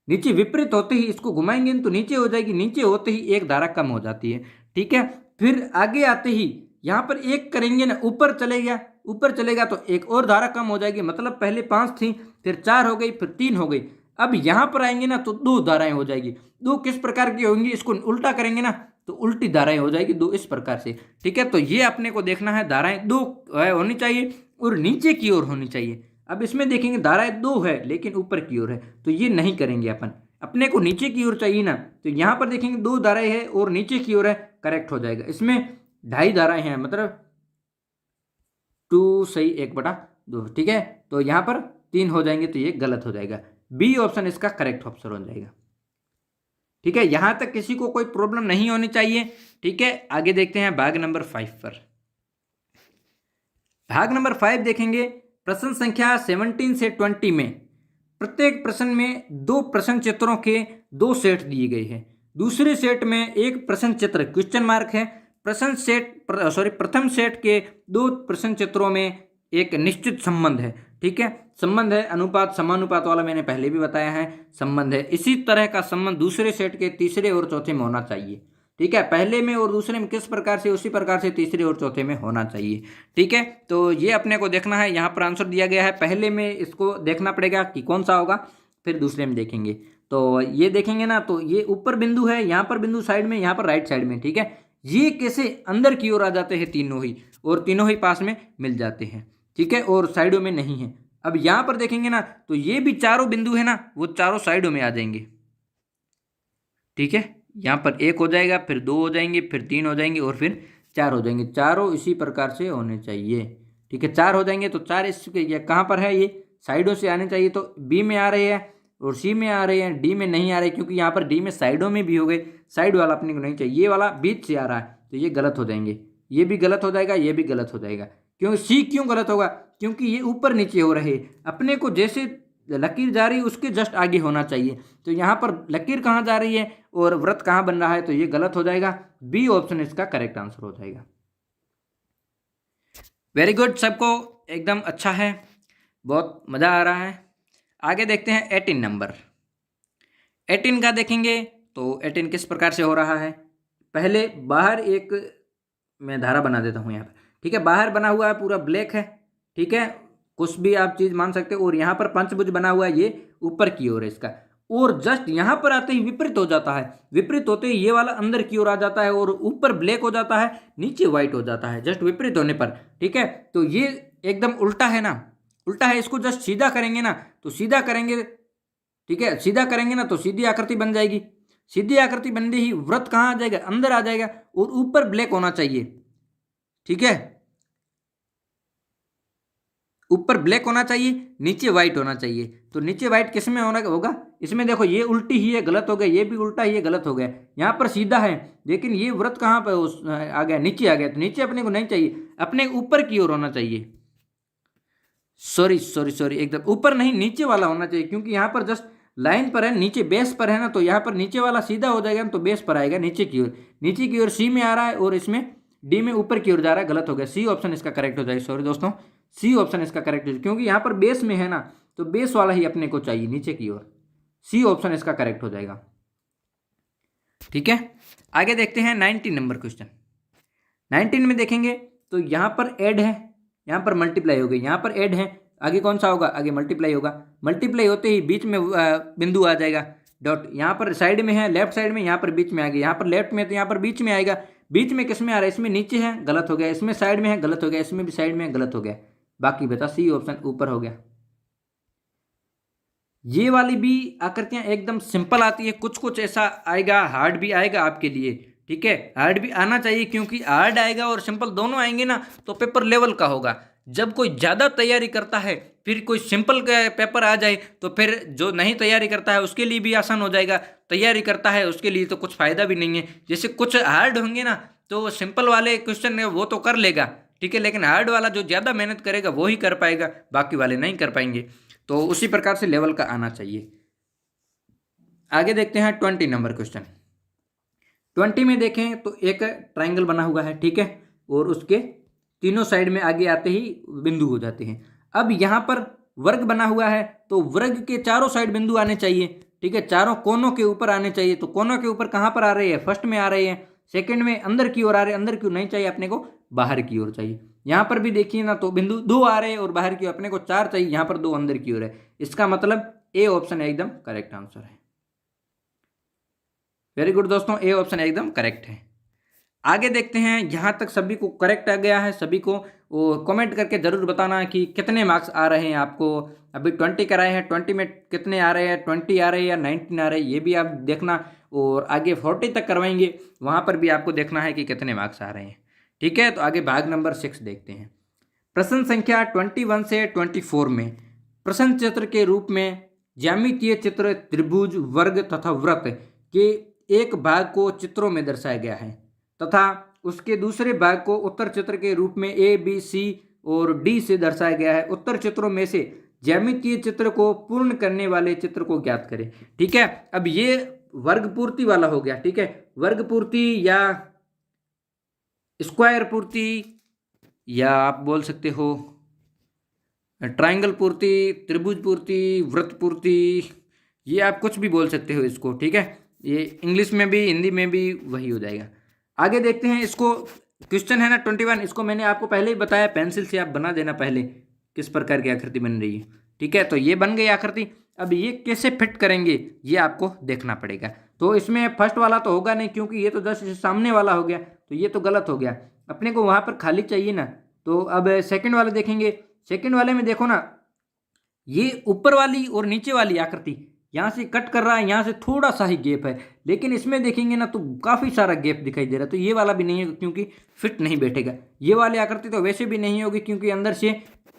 Speaker 1: नीचे विपरीत होते ही इसको घुमाएंगे तो नीचे हो जाएगी, नीचे होते ही एक धारा कम हो जाती है, ठीक है। फिर आगे आते ही यहाँ पर एक करेंगे ना, ऊपर चले गया, ऊपर चलेगा तो एक और धारा कम हो जाएगी, मतलब पहले पांच थी, फिर चार हो गई, फिर तीन हो गई। अब यहाँ पर आएंगे ना तो दो धाराएं हो जाएगी। दो किस प्रकार की होंगी, इसको उल्टा करेंगे ना तो उल्टी धाराएं हो जाएगी, दो इस प्रकार से, ठीक है। तो ये अपने को देखना है, धाराएं दो होनी चाहिए और नीचे की ओर होनी चाहिए। अब इसमें देखेंगे धाराएं दो है लेकिन ऊपर की ओर है, तो ये नहीं करेंगे अपन, अपने को नीचे की ओर चाहिए ना। तो यहाँ पर देखेंगे दो धाराएं है और नीचे की ओर है, करेक्ट हो जाएगा। इसमें ढाई धाराएं हैं, मतलब 2 सही 1/2, ठीक है। तो यहाँ पर 3 हो जाएंगे तो ये गलत हो जाएगा। बी ऑप्शन इसका करेक्ट ऑप्शन हो जाएगा, ठीक है। यहां तक किसी को कोई प्रॉब्लम नहीं होनी चाहिए, ठीक है। आगे देखते हैं भाग नंबर 5 पर। भाग नंबर 5 देखेंगे, प्रश्न संख्या 17 से 20 में प्रत्येक प्रश्न में दो प्रश्न चित्रों के दो सेट दिए गए हैं। दूसरे सेट में एक प्रश्न चित्र क्वेश्चन मार्क है। प्रथम सेट के दो प्रश्न चित्रों में एक निश्चित संबंध है, ठीक है। संबंध है अनुपात समानुपात वाला, मैंने पहले भी बताया है संबंध है। इसी तरह का संबंध दूसरे सेट के तीसरे और चौथे में होना चाहिए, ठीक है। पहले में और दूसरे में किस प्रकार से, उसी प्रकार से तीसरे और चौथे में होना चाहिए, ठीक है। तो ये अपने को देखना है, यहाँ पर आंसर दिया गया है। पहले में इसको देखना पड़ेगा कि कौन सा होगा, फिर दूसरे में देखेंगे। तो ये देखेंगे ना, तो ये ऊपर बिंदु है, यहाँ पर बिंदु साइड में, यहाँ पर राइट साइड में, ठीक है। ये कैसे अंदर की ओर आ जाते हैं तीनों ही, और तीनों ही पास में मिल जाते हैं, ठीक है, और साइडों में नहीं है। अब यहाँ पर देखेंगे ना तो ये भी चारों बिंदु है ना, वो चारों साइडों में आ जाएंगे, ठीक है। यहाँ पर एक हो जाएगा, फिर दो हो जाएंगे, फिर तीन हो जाएंगे और फिर चार हो जाएंगे। चारों इसी प्रकार से होने चाहिए, ठीक है। चार हो जाएंगे तो चार इसके कहाँ पर है, ये साइडों से आने चाहिए। तो बी में आ रहे हैं और सी में आ रहे हैं, डी में नहीं आ रहे, क्योंकि यहाँ पर डी में साइडों में भी हो गए, साइड वाला अपने को नहीं चाहिए। ये वाला बीच से आ रहा है तो ये गलत हो जाएंगे, ये भी गलत हो जाएगा, ये भी गलत हो जाएगा। क्यों सी क्यों गलत होगा, क्योंकि ये ऊपर नीचे हो रहे, अपने को जैसे लकीर जा रही है उसके जस्ट आगे होना चाहिए। तो यहाँ पर लकीर कहाँ जा रही है और वृत्त कहाँ बन रहा है, तो ये गलत हो जाएगा। बी ऑप्शन इसका करेक्ट आंसर हो जाएगा। वेरी गुड, सबको एकदम अच्छा है, बहुत मज़ा आ रहा है। आगे देखते हैं 18 नंबर। 18 का देखेंगे तो 18 किस प्रकार से हो रहा है। पहले बाहर एक मैं धारा बना देता हूँ यहाँ पर, ठीक है। बाहर बना हुआ है पूरा ब्लैक है, ठीक है, कुछ भी आप चीज़ मान सकते हो। और यहाँ पर पंचभुज बना हुआ है, ये ऊपर की ओर है इसका, और जस्ट यहाँ पर आते ही विपरीत हो जाता है। विपरीत होते ही ये वाला अंदर की ओर आ जाता है और ऊपर ब्लैक हो जाता है, नीचे व्हाइट हो जाता है, जस्ट विपरीत होने पर, ठीक है। तो ये एकदम उल्टा है ना, उल्टा है, इसको जस्ट सीधा करेंगे ना तो सीधा करेंगे, ठीक है, सीधा करेंगे ना तो सीधी आकृति बन जाएगी। सीधी आकृति बनते ही वृत्त कहाँ आ जाएगा, अंदर आ जाएगा और ऊपर ब्लैक होना चाहिए, ठीक है, ऊपर ब्लैक होना चाहिए, नीचे व्हाइट होना चाहिए। तो नीचे व्हाइट किस में होना होगा, इसमें देखो ये उल्टी ही है, गलत हो गया, ये भी उल्टा ही है, गलत हो गया। यहाँ पर सीधा है लेकिन ये वृत्त कहाँ पर आ गया, नीचे आ गया, तो नीचे अपने को नहीं चाहिए, अपने ऊपर की ओर होना चाहिए। सॉरी सॉरी सॉरी, एकदम ऊपर नहीं, नीचे वाला होना चाहिए, क्योंकि यहाँ पर जस्ट लाइन पर है, नीचे बेस पर है ना, तो यहाँ पर नीचे वाला सीधा हो जाएगा तो बेस पर आएगा नीचे की ओर। नीचे की ओर सी में आ रहा है और इसमें डी में ऊपर की ओर जा रहा है, गलत हो गया। सी ऑप्शन इसका करेक्ट हो जाएगा, सॉरी दोस्तों, सी ऑप्शन इसका करेक्ट हो, क्योंकि यहाँ पर बेस में है ना, तो बेस वाला ही अपने को चाहिए नीचे की ओर। सी ऑप्शन इसका करेक्ट हो जाएगा, ठीक है। आगे देखते हैं 19 नंबर क्वेश्चन। 19 में देखेंगे तो यहाँ पर ऐड है, यहाँ पर मल्टीप्लाई हो गई, यहाँ पर ऐड है, आगे कौन सा होगा, आगे मल्टीप्लाई होगा। मल्टीप्लाई होते ही बीच में बिंदु आ जाएगा, डॉट। यहाँ पर साइड में है, लेफ्ट साइड में, यहाँ पर बीच में आ गया, यहाँ पर लेफ्ट में तो यहाँ पर बीच में आएगा। बीच में किस में आ रहा है, इसमें नीचे है, गलत हो गया। इसमें साइड में है, गलत हो गया। इसमें भी साइड में है, गलत हो गया। बाकी बता, सी ऑप्शन ऊपर हो गया। ये वाली भी आकृतियां एकदम सिंपल आती है, कुछ कुछ ऐसा आएगा, हार्ड भी आएगा आपके लिए, ठीक है। हार्ड भी आना चाहिए, क्योंकि हार्ड आएगा और सिंपल दोनों आएंगे ना तो पेपर लेवल का होगा। जब कोई ज़्यादा तैयारी करता है फिर कोई सिंपल पेपर आ जाए तो फिर जो नहीं तैयारी करता है उसके लिए भी आसान हो जाएगा, तैयारी करता है उसके लिए तो कुछ फ़ायदा भी नहीं है। जैसे कुछ हार्ड होंगे ना तो सिंपल वाले क्वेश्चन वो तो कर लेगा, ठीक है, लेकिन हार्ड वाला जो ज़्यादा मेहनत करेगा वो ही कर पाएगा, बाकी वाले नहीं कर पाएंगे। तो उसी प्रकार से लेवल का आना चाहिए। आगे देखते हैं 20 नंबर क्वेश्चन। 20 में देखें तो एक ट्रायंगल बना हुआ है, ठीक है, और उसके तीनों साइड में आगे आते ही बिंदु हो जाते हैं। अब यहाँ पर वर्ग बना हुआ है तो वर्ग के चारों साइड बिंदु आने चाहिए, ठीक है, चारों कोनों के ऊपर आने चाहिए। तो कोनों के ऊपर कहाँ पर आ रहे हैं, फर्स्ट में आ रहे हैं, सेकंड में अंदर की ओर आ रहे हैं, अंदर की ओर नहीं चाहिए अपने को, बाहर की ओर चाहिए। यहाँ पर भी देखिए ना तो बिंदु 2 आ रहे हैं और बाहर की ओर अपने को 4 चाहिए, यहाँ पर 2 अंदर की ओर है। इसका मतलब ए ऑप्शन एकदम करेक्ट आंसर है। वेरी गुड दोस्तों, ए ऑप्शन एकदम करेक्ट है। आगे देखते हैं, यहाँ तक सभी को करेक्ट आ गया है, सभी को कमेंट करके ज़रूर बताना कि कितने मार्क्स आ रहे हैं आपको। अभी 20 कराए हैं, 20 में कितने आ रहे हैं, 20 आ रहे हैं या 19 आ रहे हैं, ये भी आप देखना। और आगे 40 तक करवाएंगे, वहाँ पर भी आपको देखना है कि कितने मार्क्स आ रहे हैं, ठीक है। तो आगे भाग नंबर 6 देखते हैं। प्रश्न संख्या 21 से 24 में प्रश्न चित्र के रूप में ज्यामितीय चित्र त्रिभुज, वर्ग तथा वृत्त के एक भाग को चित्रों में दर्शाया गया है तथा उसके दूसरे भाग को उत्तर चित्र के रूप में ए, बी, सी और डी से दर्शाया गया है। उत्तर चित्रों में से ज्यामितीय चित्र को पूर्ण करने वाले चित्र को ज्ञात करें, ठीक है। अब ये वर्ग पूर्ति वाला हो गया, ठीक है, वर्ग पूर्ति या स्क्वायर पूर्ति या आप बोल सकते हो ट्रायंगल पूर्ति, त्रिभुज पूर्ति, वृत्त पूर्ति, ये आप कुछ भी बोल सकते हो इसको, ठीक है। ये इंग्लिश में भी हिंदी में भी वही हो जाएगा। आगे देखते हैं, इसको क्वेश्चन है ना 21, इसको मैंने आपको पहले ही बताया, पेंसिल से आप बना देना पहले किस प्रकार की आकृति बन रही है, ठीक है। तो ये बन गई आकृति। अब ये कैसे फिट करेंगे ये आपको देखना पड़ेगा। तो इसमें फर्स्ट वाला तो होगा नहीं, क्योंकि ये तो जस्ट सामने वाला हो गया, तो ये तो गलत हो गया, अपने को वहाँ पर खाली चाहिए ना। तो अब सेकंड वाले देखेंगे। सेकंड वाले में देखो ना, ये ऊपर वाली और नीचे वाली आकृति यहाँ से कट कर रहा है, यहाँ से थोड़ा सा ही गैप है, लेकिन इसमें देखेंगे ना तो काफ़ी सारा गैप दिखाई दे रहा है। तो ये वाला भी नहीं है, क्योंकि फिट नहीं बैठेगा। ये वाली आकृति तो वैसे भी नहीं होगी, क्योंकि अंदर से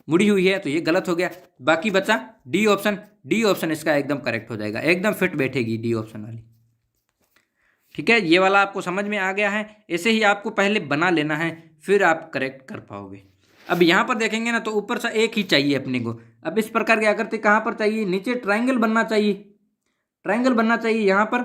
Speaker 1: मुड़ी हुई है, तो ये गलत हो गया। बाकी बचा डी ऑप्शन। डी ऑप्शन इसका एकदम करेक्ट हो जाएगा, एकदम फिट बैठेगी डी ऑप्शन वाली, ठीक है। ये वाला आपको समझ में आ गया है। ऐसे ही आपको पहले बना लेना है, फिर आप करेक्ट कर पाओगे। अब यहाँ पर देखेंगे ना तो ऊपर से एक ही चाहिए अपने को। अब इस प्रकार की आकृति कहाँ पर चाहिए, नीचे ट्रायंगल बनना चाहिए, ट्रायंगल बनना चाहिए। यहाँ पर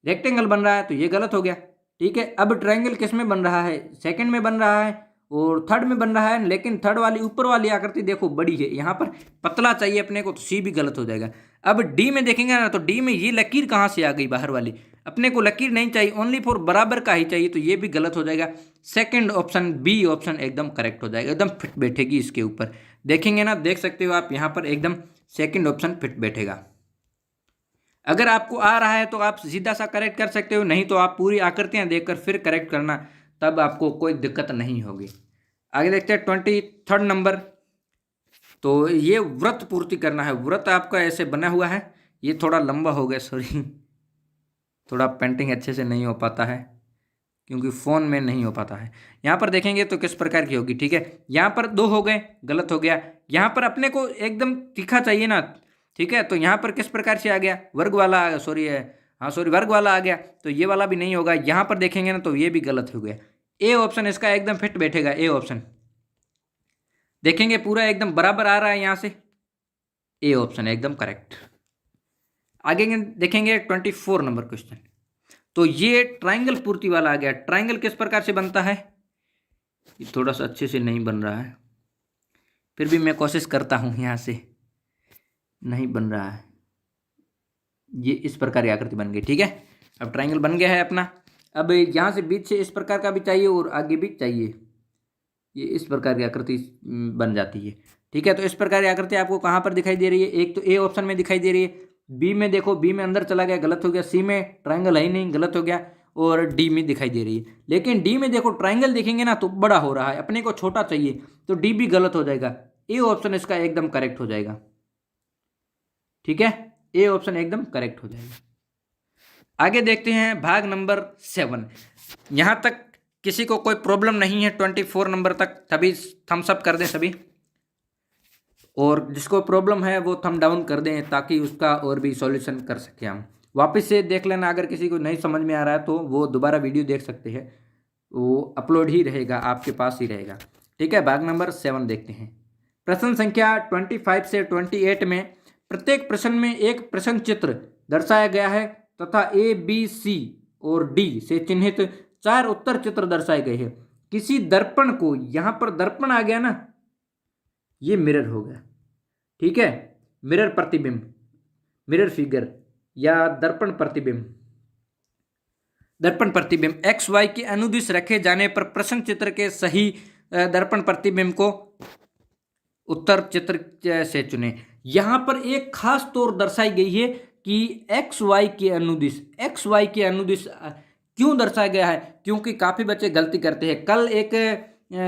Speaker 1: रेक्टेंगल बन रहा है, तो ये गलत हो गया, ठीक है। अब ट्रायंगल किस में बन रहा है, सेकंड में बन रहा है और थर्ड में बन रहा है, लेकिन थर्ड वाली ऊपर वाली आकृति देखो बड़ी है, यहाँ पर पतला चाहिए अपने को, तो सी भी गलत हो जाएगा। अब डी में देखेंगे ना तो डी में ये लकीर कहाँ से आ गई, बाहर वाली, अपने को लकीर नहीं चाहिए, ओनली फॉर बराबर का ही चाहिए, तो ये भी गलत हो जाएगा। सेकंड ऑप्शन बी ऑप्शन एकदम करेक्ट हो जाएगा, एकदम फिट बैठेगी इसके ऊपर। देखेंगे ना, देख सकते हो आप, यहाँ पर एकदम सेकंड ऑप्शन फिट बैठेगा। अगर आपको आ रहा है तो आप सीधा सा करेक्ट कर सकते हो, नहीं तो आप पूरी आकृतियां देखकर फिर करेक्ट करना, तब आपको कोई दिक्कत नहीं होगी। आगे देखते हैं 23 नंबर। तो ये वृत्त पूर्ति करना है। वृत्त आपका ऐसे बना हुआ है, ये थोड़ा लंबा हो गया, सॉरी, थोड़ा पेंटिंग अच्छे से नहीं हो पाता है क्योंकि फ़ोन में नहीं हो पाता है। यहाँ पर देखेंगे तो किस प्रकार की होगी, ठीक है। यहाँ पर 2 हो गए, गलत हो गया। यहाँ पर अपने को एकदम तीखा चाहिए ना, ठीक है, तो यहाँ पर किस प्रकार से आ गया, वर्ग वाला, सॉरी है, हाँ सॉरी, वर्ग वाला आ गया, तो ये वाला भी नहीं होगा। यहाँ पर देखेंगे ना तो ये भी गलत हो गया। ए ऑप्शन इसका एकदम फिट बैठेगा, ए ऑप्शन। देखेंगे पूरा एकदम बराबर आ रहा है यहाँ से, ए ऑप्शन एकदम करेक्ट। आगे देखेंगे 24 नंबर क्वेश्चन। तो ये ट्राइंगल पूर्ति वाला आ गया। ट्राइंगल किस प्रकार से बनता है, ये थोड़ा सा अच्छे से नहीं बन रहा है, फिर भी मैं कोशिश करता हूँ। यहाँ से नहीं बन रहा है, ये इस प्रकार की आकृति बन गई, ठीक है। अब ट्राइंगल बन गया है अपना। अब यहाँ से बीच से इस प्रकार का भी चाहिए और आगे भी चाहिए, ये इस प्रकार की आकृति बन जाती है, ठीक है। तो इस प्रकार की आकृति आपको कहाँ पर दिखाई दे रही है, एक तो ए ऑप्शन में दिखाई दे रही है, बी में देखो, बी में अंदर चला गया, गलत हो गया, सी में ट्राइंगल है ही नहीं, गलत हो गया, और डी में दिखाई दे रही है। लेकिन डी में देखो ट्राइंगल देखेंगे ना तो बड़ा हो रहा है, अपने को छोटा चाहिए, तो डी भी गलत हो जाएगा। ए ऑप्शन इसका एकदम करेक्ट हो जाएगा, ठीक है, ए ऑप्शन एकदम करेक्ट हो जाएगा। आगे देखते हैं भाग नंबर 7। यहाँ तक किसी को कोई प्रॉब्लम नहीं है, 24 नंबर तक तभी थम्स अप कर दें सभी, और जिसको प्रॉब्लम है वो थम डाउन कर दें ताकि उसका और भी सॉल्यूशन कर सके हम। वापस से देख लेना, अगर किसी को नहीं समझ में आ रहा है तो वो दोबारा वीडियो देख सकते हैं, वो अपलोड ही रहेगा, आपके पास ही रहेगा, ठीक है। भाग नंबर 7 देखते हैं। प्रश्न संख्या 25 से 28 में प्रत्येक प्रश्न में एक प्रश्न चित्र दर्शाया गया है तथा ए, बी, सी और डी से चिन्हित 4 उत्तर चित्र दर्शाए गए हैं। किसी दर्पण को, यहाँ पर दर्पण आ गया ना, ये मिरर हो गया, ठीक है, मिरर प्रतिबिंब, मिरर फिगर या दर्पण प्रतिबिंब। दर्पण प्रतिबिंब एक्स वाई के अनुदिश रखे जाने पर प्रश्न चित्र के सही दर्पण प्रतिबिंब को उत्तर चित्र से चुने। यहां पर एक खास तौर दर्शाई गई है कि एक्स वाई के अनुदिश, एक्स वाई के अनुदिश क्यों दर्शाया गया है, क्योंकि काफ़ी बच्चे गलती करते हैं। कल एक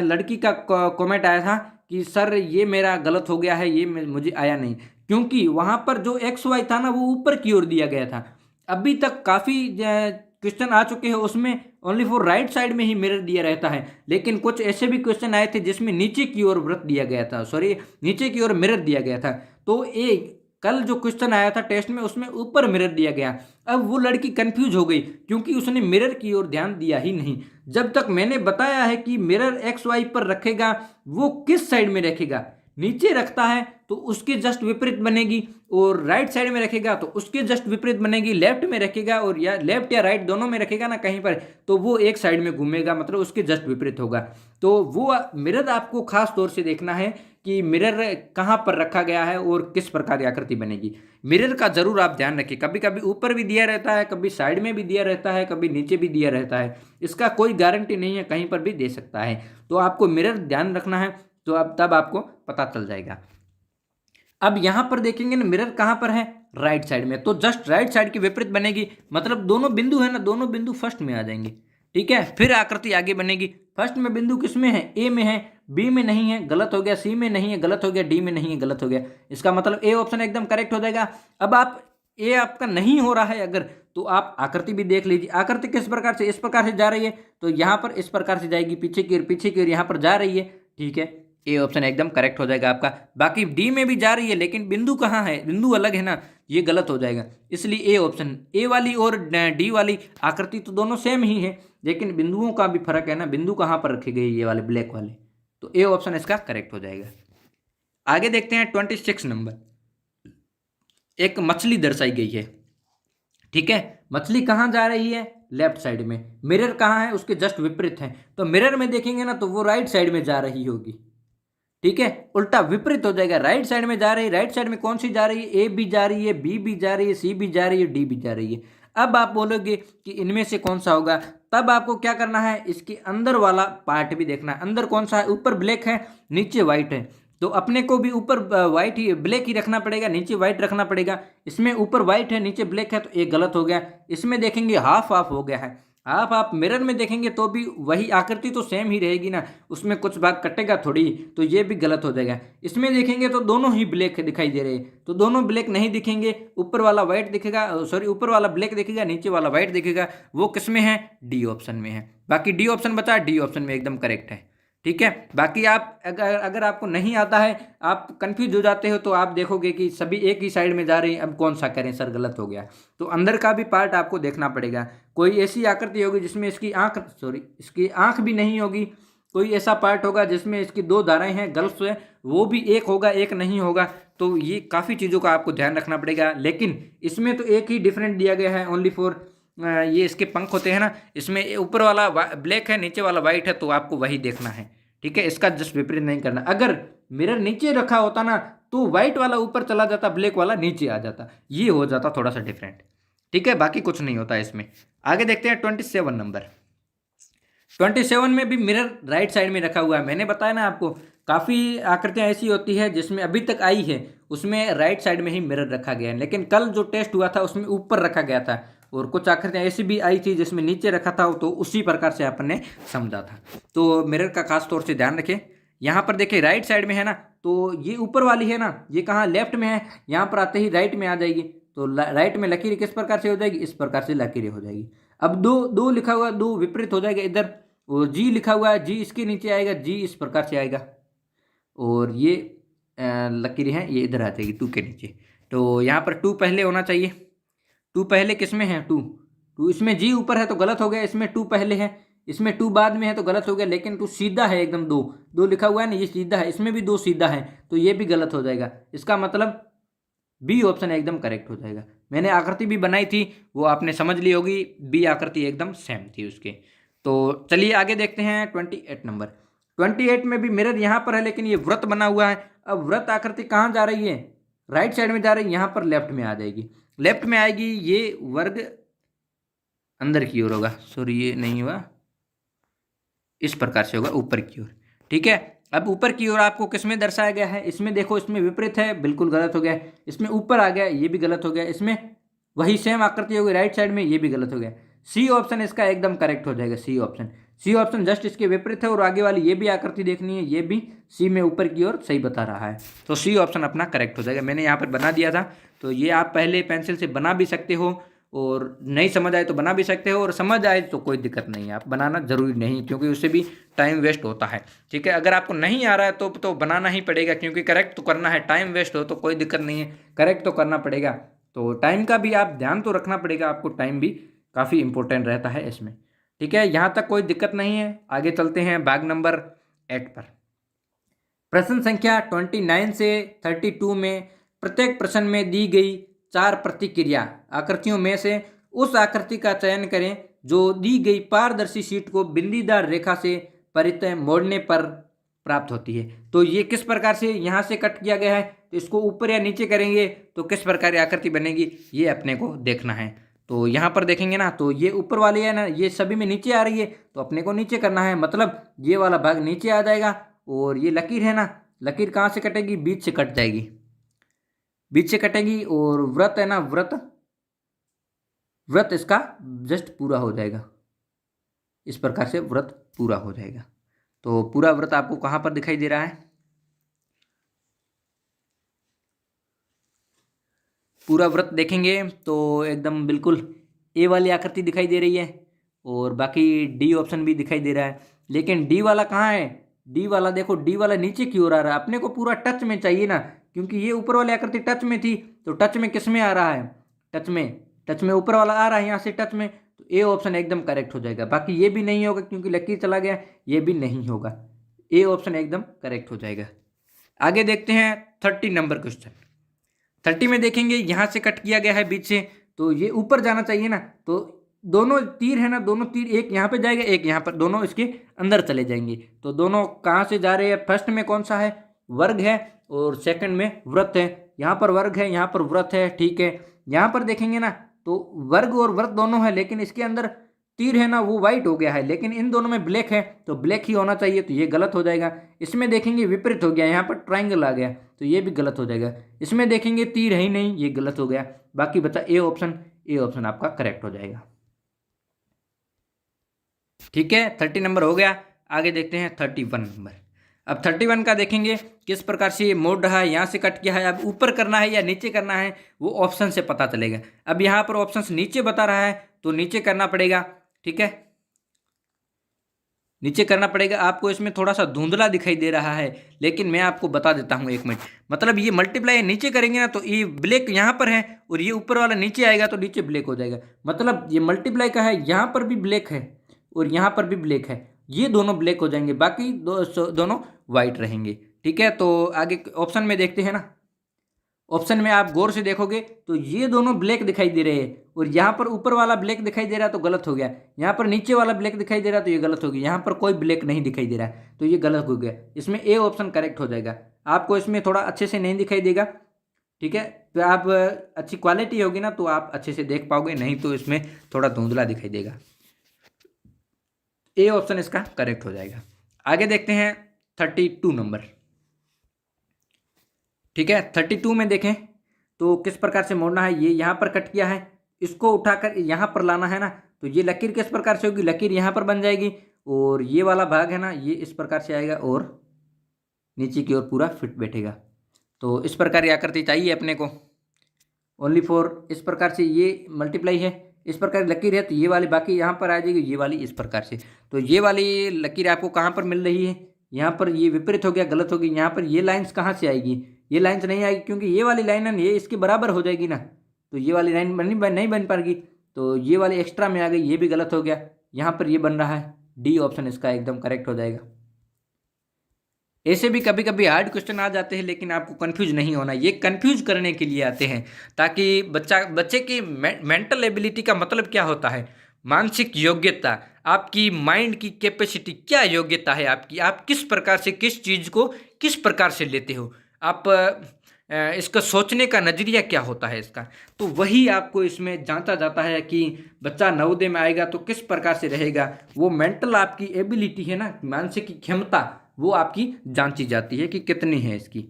Speaker 1: लड़की का कमेंट आया था कि सर ये मेरा गलत हो गया है, ये मुझे आया नहीं, क्योंकि वहाँ पर जो एक्स वाई था ना वो ऊपर की ओर दिया गया था। अभी तक काफ़ी क्वेश्चन आ चुके हैं उसमें ओनली फॉर राइट साइड में ही मिरर दिया रहता है, लेकिन कुछ ऐसे भी क्वेश्चन आए थे जिसमें नीचे की ओर वृत्त दिया गया था, सॉरी नीचे की ओर मिरर दिया गया था। तो एक कल जो क्वेश्चन आया था टेस्ट में उसमें ऊपर मिरर दिया गया। अब वो लड़की कंफ्यूज हो गई क्योंकि उसने मिरर की ओर ध्यान दिया ही नहीं। जब तक मैंने बताया है कि मिरर एक्स वाई पर रखेगा, वो किस साइड में रखेगा, नीचे रखता है तो उसके जस्ट विपरीत बनेगी, और राइट साइड में रखेगा तो उसके जस्ट विपरीत बनेगी। लेफ्ट में रखेगा और या लेफ्ट या राइट दोनों में रखेगा ना कहीं पर, तो वो एक साइड में घूमेगा, मतलब उसके जस्ट विपरीत होगा। तो वो मिरर आपको खास तौर से देखना है कि मिरर कहाँ पर रखा गया है और किस प्रकार की आकृति बनेगी। मिरर का जरूर आप ध्यान रखिए, कभी कभी ऊपर भी दिया रहता है, कभी साइड में भी दिया रहता है, कभी नीचे भी दिया रहता है, इसका कोई गारंटी नहीं है, कहीं पर भी दे सकता है। तो आपको मिरर ध्यान रखना है, तो अब तब आपको पता चल जाएगा। अब यहां पर देखेंगे ना मिरर कहां पर है, राइट साइड में, तो जस्ट राइट साइड के विपरीत बनेगी, मतलब दोनों बिंदु है ना, दोनों बिंदु फर्स्ट में आ जाएंगे, ठीक है। फिर आकृति आगे बनेगी। फर्स्ट में बिंदु किस में है, ए में है, बी में नहीं है, गलत हो गया, सी में नहीं है, गलत हो गया, डी में नहीं है, गलत हो गया। इसका मतलब ए ऑप्शन एकदम करेक्ट हो जाएगा। अब आप ए आपका नहीं हो रहा है अगर, तो आप आकृति भी देख लीजिए। आकृति किस प्रकार से, इस प्रकार से जा रही है, तो यहाँ पर इस प्रकार से जाएगी, पीछे की ओर, पीछे की ओर यहाँ पर जा रही है, ठीक है, ए ऑप्शन एकदम करेक्ट हो जाएगा आपका। बाकी डी में भी जा रही है लेकिन बिंदु कहाँ है, बिंदु अलग है ना, ये गलत हो जाएगा। इसलिए ए ऑप्शन, ए वाली और डी वाली आकृति तो दोनों सेम ही है, लेकिन बिंदुओं का भी फर्क है ना, बिंदु कहाँ पर रखे गए ये वाले ब्लैक वाले, तो ए ऑप्शन इसका करेक्ट हो जाएगा। आगे देखते हैं 26 नंबर। एक मछली दर्शाई गई है, ठीक है, मछली कहाँ जा रही है, लेफ्ट साइड में। मिरर कहाँ है, उसके जस्ट विपरीत है, तो मिरर में देखेंगे ना तो वो राइट साइड में जा रही होगी, ठीक है, उल्टा विपरीत हो जाएगा, राइट साइड में जा रही है। राइट साइड में कौन सी जा रही है, ए भी जा रही है, बी भी जा रही है, सी भी जा रही है, डी भी जा रही है। अब आप बोलोगे कि इनमें से कौन सा होगा, तब आपको क्या करना है, इसके अंदर वाला पार्ट भी देखना है। अंदर कौन सा है, ऊपर ब्लैक है, नीचे व्हाइट है, तो अपने को भी ऊपर व्हाइट ही, ब्लैक ही रखना पड़ेगा, नीचे व्हाइट रखना पड़ेगा। इसमें ऊपर व्हाइट है, नीचे ब्लैक है, तो एक गलत हो गया। इसमें देखेंगे हाफ हाफ हो गया है, आप मिरर में देखेंगे तो भी वही आकृति तो सेम ही रहेगी ना, उसमें कुछ भाग कटेगा थोड़ी, तो ये भी गलत हो जाएगा। इसमें देखेंगे तो दोनों ही ब्लैक दिखाई दे रहे हैं, तो दोनों ब्लैक नहीं दिखेंगे, ऊपर वाला व्हाइट दिखेगा, सॉरी ऊपर वाला ब्लैक दिखेगा, नीचे वाला व्हाइट दिखेगा। वो किस में है? डी ऑप्शन में है। बाकी डी ऑप्शन बता, डी ऑप्शन में एकदम करेक्ट है। ठीक है। बाकी आप अगर अगर आपको नहीं आता है, आप कंफ्यूज हो जाते हो, तो आप देखोगे कि सभी एक ही साइड में जा रहे हैं, अब कौन सा करें सर, गलत हो गया। तो अंदर का भी पार्ट आपको देखना पड़ेगा। कोई ऐसी आकृति होगी जिसमें इसकी आंख भी नहीं होगी, कोई ऐसा पार्ट होगा जिसमें इसकी दो धाराएं हैं, गल्फ है, वो भी एक होगा, एक नहीं होगा। तो ये काफ़ी चीज़ों का आपको ध्यान रखना पड़ेगा। लेकिन इसमें तो एक ही डिफरेंट दिया गया है, ओनली फॉर ये इसके पंख होते हैं ना, इसमें ऊपर वाला ब्लैक है, नीचे वाला वाइट है, तो आपको वही देखना है। ठीक है, इसका जस्ट विपरीत नहीं करना। अगर मिरर नीचे रखा होता ना, तो व्हाइट वाला ऊपर चला जाता, ब्लैक वाला नीचे आ जाता, ये हो जाता थोड़ा सा डिफरेंट। ठीक है, बाकी कुछ नहीं होता इसमें। आगे देखते हैं 27 नंबर। 27 में भी मिरर राइट साइड में रखा हुआ है। मैंने बताया ना आपको, काफ़ी आकृतियाँ ऐसी होती है जिसमें अभी तक आई है उसमें राइट साइड में ही मिरर रखा गया है, लेकिन कल जो टेस्ट हुआ था उसमें ऊपर रखा गया था, और कुछ आकृतियाँ ऐसी भी आई थी जिसमें नीचे रखा था, तो उसी प्रकार से अपन ने समझा था। तो मिरर का खास तौर से ध्यान रखें। यहाँ पर देखिए राइट साइड में है ना, तो ये ऊपर वाली है ना, ये कहाँ लेफ्ट में है, यहाँ पर आते ही राइट में आ जाएगी। तो राइट में लकीर किस प्रकार से हो जाएगी? इस प्रकार से लकीरें हो जाएगी। अब दो दो लिखा हुआ, दो विपरीत हो जाएगा इधर, और जी लिखा हुआ है, जी इसके नीचे आएगा, जी इस प्रकार से आएगा, और ये लकीरें हैं ये इधर आ जाएगी टू के नीचे। तो यहाँ पर टू पहले होना चाहिए। टू पहले किस में है? टू इसमें जी ऊपर है तो गलत हो गया, इसमें टू पहले है, इसमें टू बाद में है तो गलत हो गया। लेकिन टू सीधा है एकदम, दो लिखा हुआ है ना, ये सीधा है, इसमें भी दो सीधा है, तो ये भी गलत हो जाएगा। इसका मतलब बी ऑप्शन एकदम करेक्ट हो जाएगा। मैंने आकृति भी बनाई थी, वो आपने समझ ली होगी, बी आकृति एकदम सेम थी उसके। तो चलिए आगे देखते हैं 28 नंबर। 28 में भी मिरर यहाँ पर है, लेकिन ये वृत्त बना हुआ है। अब वृत्त आकृति कहाँ जा रही है? राइट साइड में जा रही है, यहाँ पर लेफ्ट में आ जाएगी, लेफ्ट में आएगी। ये वर्ग अंदर की ओर होगा, सॉरी ये नहीं हुआ, इस प्रकार से होगा ऊपर की ओर। ठीक है, अब ऊपर की ओर आपको किस में दर्शाया गया है? इसमें देखो, इसमें विपरीत है, बिल्कुल गलत हो गया। इसमें ऊपर आ गया, ये भी गलत हो गया। इसमें वही सेम आकृति होगी राइट साइड में, ये भी गलत हो गया। सी ऑप्शन इसका एकदम करेक्ट हो जाएगा। सी ऑप्शन जस्ट इसके विपरीत है, और आगे वाली ये भी आकृति देखनी है, ये भी सी में ऊपर की ओर सही बता रहा है। तो सी ऑप्शन अपना करेक्ट हो जाएगा। मैंने यहाँ पर बना दिया था, तो ये आप पहले पेंसिल से बना भी सकते हो, और नहीं समझ आए तो बना भी सकते हो, और समझ आए तो कोई दिक्कत नहीं है, आप बनाना जरूरी नहीं, क्योंकि उससे भी टाइम वेस्ट होता है। ठीक है, अगर आपको नहीं आ रहा है तो बनाना ही पड़ेगा, क्योंकि करेक्ट तो करना है। टाइम वेस्ट हो तो कोई दिक्कत नहीं है, करेक्ट तो करना पड़ेगा। तो टाइम का भी आप ध्यान तो रखना पड़ेगा, आपको टाइम भी काफ़ी इंपॉर्टेंट रहता है इसमें। ठीक है, यहाँ तक कोई दिक्कत नहीं है। आगे चलते हैं भाग नंबर 8 पर। प्रश्न संख्या 29 से 32 में प्रत्येक प्रश्न में दी गई 4 प्रतिक्रिया आकृतियों में से उस आकृति का चयन करें जो दी गई पारदर्शी शीट को बिंदीदार रेखा से परितः मोड़ने पर प्राप्त होती है। तो ये किस प्रकार से यहाँ से कट किया गया है, तो इसको ऊपर या नीचे करेंगे तो किस प्रकार की आकृति बनेगी, ये अपने को देखना है। तो यहाँ पर देखेंगे ना, तो ये ऊपर वाली है ना, ये सभी में नीचे आ रही है, तो अपने को नीचे करना है, मतलब ये वाला भाग नीचे आ जाएगा। और ये लकीर है ना, लकीर कहाँ से कटेगी? बीच से कट जाएगी, बीच से कटेगी। और व्रत है ना, व्रत इसका जस्ट पूरा हो जाएगा, इस प्रकार से व्रत पूरा हो जाएगा। तो पूरा व्रत आपको कहाँ पर दिखाई दे रहा है? पूरा व्रत देखेंगे तो एकदम बिल्कुल ए वाली आकृति दिखाई दे रही है, और बाकी डी ऑप्शन भी दिखाई दे रहा है। लेकिन डी वाला कहाँ है? डी वाला देखो, डी वाला नीचे की ओर आ रहा है, अपने को पूरा टच में चाहिए ना, क्योंकि ये ऊपर वाली आकृति टच में थी, तो टच में किस में आ रहा है? टच में ऊपर वाला आ रहा है, यहाँ से टच में, तो ए ऑप्शन एकदम करेक्ट हो जाएगा। बाकी ये भी नहीं होगा क्योंकि लकीर चला गया, ये भी नहीं होगा, ए ऑप्शन एकदम करेक्ट हो जाएगा। आगे देखते हैं 30 नंबर क्वेश्चन। 30 में देखेंगे, यहाँ से कट किया गया है बीच से, तो ये ऊपर जाना चाहिए ना, तो दोनों तीर है ना, दोनों तीर एक यहाँ पे जाएगा, एक यहाँ पर, दोनों इसके अंदर चले जाएंगे। तो दोनों कहाँ से जा रहे हैं? फर्स्ट में कौन सा है? वर्ग है, और सेकंड में व्रत है। यहाँ पर वर्ग है, यहाँ पर व्रत है। ठीक है, यहाँ पर देखेंगे ना, तो वर्ग और व्रत दोनों है, लेकिन इसके अंदर तीर है ना, वो व्हाइट हो गया है, लेकिन इन दोनों में ब्लैक है, तो ब्लैक ही होना चाहिए, तो ये गलत हो जाएगा। इसमें देखेंगे विपरीत हो गया, यहाँ पर ट्राइंगल आ गया, तो ये भी गलत हो जाएगा। इसमें देखेंगे तीर है ही नहीं, ये गलत हो गया। बाकी बचा ए ऑप्शन, ए ऑप्शन आपका करेक्ट हो जाएगा। ठीक है, 30 नंबर हो गया। आगे देखते हैं 31 नंबर। अब 31 का देखेंगे किस प्रकार से ये मोड़ रहा है, यहाँ से कट किया है, अब ऊपर करना है या नीचे करना है वो ऑप्शन से पता चलेगा। अब यहाँ पर ऑप्शन नीचे बता रहा है तो नीचे करना पड़ेगा। ठीक है, नीचे करना पड़ेगा। आपको इसमें थोड़ा सा धुंधला दिखाई दे रहा है, लेकिन मैं आपको बता देता हूँ 1 मिनट। मतलब ये मल्टीप्लाई नीचे करेंगे ना तो ये ब्लैक यहाँ पर है और ये ऊपर वाला नीचे आएगा तो नीचे ब्लैक हो जाएगा। मतलब ये मल्टीप्लाई का है, यहाँ पर भी ब्लैक है और यहाँ पर भी ब्लैक है, ये दोनों ब्लैक हो जाएंगे, बाकी दोनों वाइट रहेंगे। ठीक है, तो आगे ऑप्शन में देखते हैं ना। ऑप्शन में आप गौर से देखोगे तो ये दोनों ब्लैक दिखाई दे रहे हैं और यहाँ पर ऊपर वाला ब्लैक दिखाई दे रहा है तो गलत हो गया। यहाँ पर नीचे वाला ब्लैक दिखाई दे रहा है तो ये गलत हो गया। यहाँ पर कोई ब्लैक नहीं दिखाई दे रहा है तो ये गलत हो गया। इसमें ए ऑप्शन करेक्ट हो जाएगा। आपको इसमें थोड़ा अच्छे से नहीं दिखाई देगा। ठीक है, तो आप अच्छी क्वालिटी होगी ना तो आप अच्छे से देख पाओगे, नहीं तो इसमें थोड़ा धुंधला दिखाई देगा। ए ऑप्शन इसका करेक्ट हो जाएगा। आगे देखते हैं 32 नंबर। ठीक है, 32 में देखें तो किस प्रकार से मोड़ना है। ये यहाँ पर कट किया है, इसको उठाकर यहाँ पर लाना है ना, तो ये लकीर किस प्रकार से होगी, लकीर यहाँ पर बन जाएगी और ये वाला भाग है ना ये इस प्रकार से आएगा और नीचे की ओर पूरा फिट बैठेगा। तो इस प्रकार की आकृति चाहिए अपने को ओनली फॉर। इस प्रकार से ये मल्टीप्लाई है, इस प्रकार की लकीर है तो ये वाली बाकी यहाँ पर आ जाएगी, ये वाली इस प्रकार से। तो ये वाली लकीर आपको कहाँ पर मिल रही है, यहाँ पर ये विपरीत हो गया, गलत होगी। यहाँ पर ये लाइन्स कहाँ से आएगी, ये लाइन्स नहीं आएगी क्योंकि ये वाली लाइन है ये इसके बराबर हो जाएगी ना, तो ये वाली लाइन नहीं बन पाएगी। तो ये वाली एक्स्ट्रा में आ गई, ये भी गलत हो गया। यहाँ पर ये बन रहा है, डी ऑप्शन इसका एकदम करेक्ट हो जाएगा। ऐसे भी कभी कभी हार्ड क्वेश्चन आ जाते हैं, लेकिन आपको कंफ्यूज नहीं होना। ये कंफ्यूज करने के लिए आते हैं ताकि बच्चे की मेंटल एबिलिटी का मतलब क्या होता है, मानसिक योग्यता, आपकी माइंड की कैपेसिटी, क्या योग्यता है आपकी, आप किस प्रकार से किस चीज़ को किस प्रकार से लेते हो, आप इसका सोचने का नज़रिया क्या होता है इसका, तो वही आपको इसमें जांचा जाता है कि बच्चा नवोदय में आएगा तो किस प्रकार से रहेगा। वो मेंटल आपकी एबिलिटी है ना, मानसिक क्षमता, वो आपकी जांची जाती है कि कितनी है इसकी।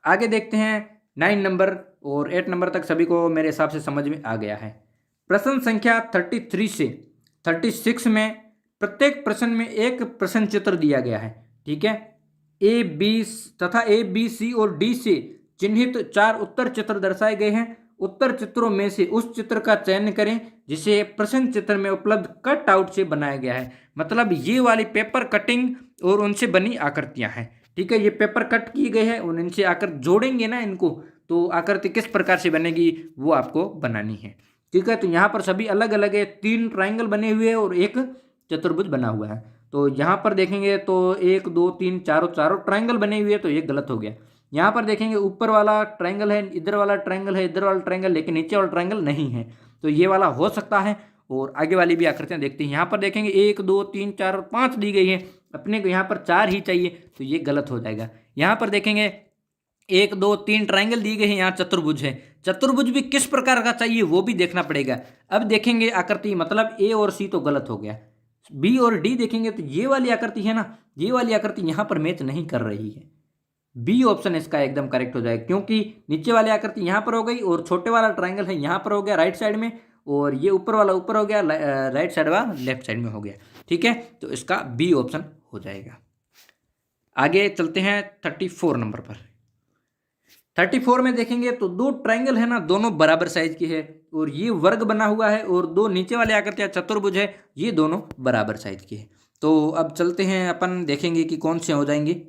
Speaker 1: आगे देखते हैं 9 नंबर और 8 नंबर तक सभी को मेरे हिसाब से समझ में आ गया है। प्रश्न संख्या 33 से 36 में प्रत्येक प्रश्न में एक प्रश्न चित्र दिया गया है। ठीक है, ए बी तथा ए बी सी और डी से चिन्हित 4 उत्तर चित्र दर्शाए गए हैं। उत्तर चित्रों में से उस चित्र का चयन करें जिसे प्रश्न चित्र में उपलब्ध कट आउट से बनाया गया है। मतलब ये वाली पेपर कटिंग और उनसे बनी आकृतियां हैं। ठीक है, ये पेपर कट की गई है और इनसे आकर जोड़ेंगे ना इनको, तो आकृति किस प्रकार से बनेगी वो आपको बनानी है। ठीक है, तो यहाँ पर सभी अलग अलग है, 3 ट्राइंगल बने हुए हैं और एक चतुर्भुज बना हुआ है। तो यहाँ पर देखेंगे तो 1 2 3 चारों ट्राइंगल बने हुए हैं, तो ये गलत हो गया। यहाँ पर देखेंगे ऊपर वाला ट्राइंगल है, इधर वाला ट्राइंगल है, इधर वाला ट्राइंगल, लेकिन नीचे वाला ट्राइंगल नहीं है, तो ये वाला हो सकता है। और आगे वाली भी आकृतियां देखते हैं। यहाँ पर देखेंगे 1 2 3 4 और 5 दी गई है, अपने को यहाँ पर 4 ही चाहिए, तो ये गलत हो जाएगा। यहाँ पर देखेंगे 1 2 3 ट्राइंगल दी गई है, यहाँ चतुर्भुज है, चतुर्भुज भी किस प्रकार का चाहिए वो भी देखना पड़ेगा। अब देखेंगे आकृति, मतलब ए और सी तो गलत हो गया, बी और डी देखेंगे तो ये वाली आकृति है ना, ये वाली आकृति यहाँ पर मैच नहीं कर रही है। बी ऑप्शन इसका एकदम करेक्ट हो जाएगा, क्योंकि नीचे वाली आकृति यहाँ पर हो गई और छोटे वाला ट्राइंगल है यहाँ पर हो गया राइट साइड में, और ये ऊपर वाला ऊपर हो गया, राइट साइड वाला लेफ्ट साइड में हो गया। ठीक है, तो इसका बी ऑप्शन हो जाएगा। आगे चलते हैं 34 नंबर पर। 34 में देखेंगे तो 2 ट्राइंगल है ना, दोनों बराबर साइज की है, और ये वर्ग बना हुआ है, और 2 नीचे वाले आकृतियाँ चतुर्भुज है, ये दोनों बराबर साइज की है। तो अब चलते हैं, अपन देखेंगे कि कौन से हो जाएंगे।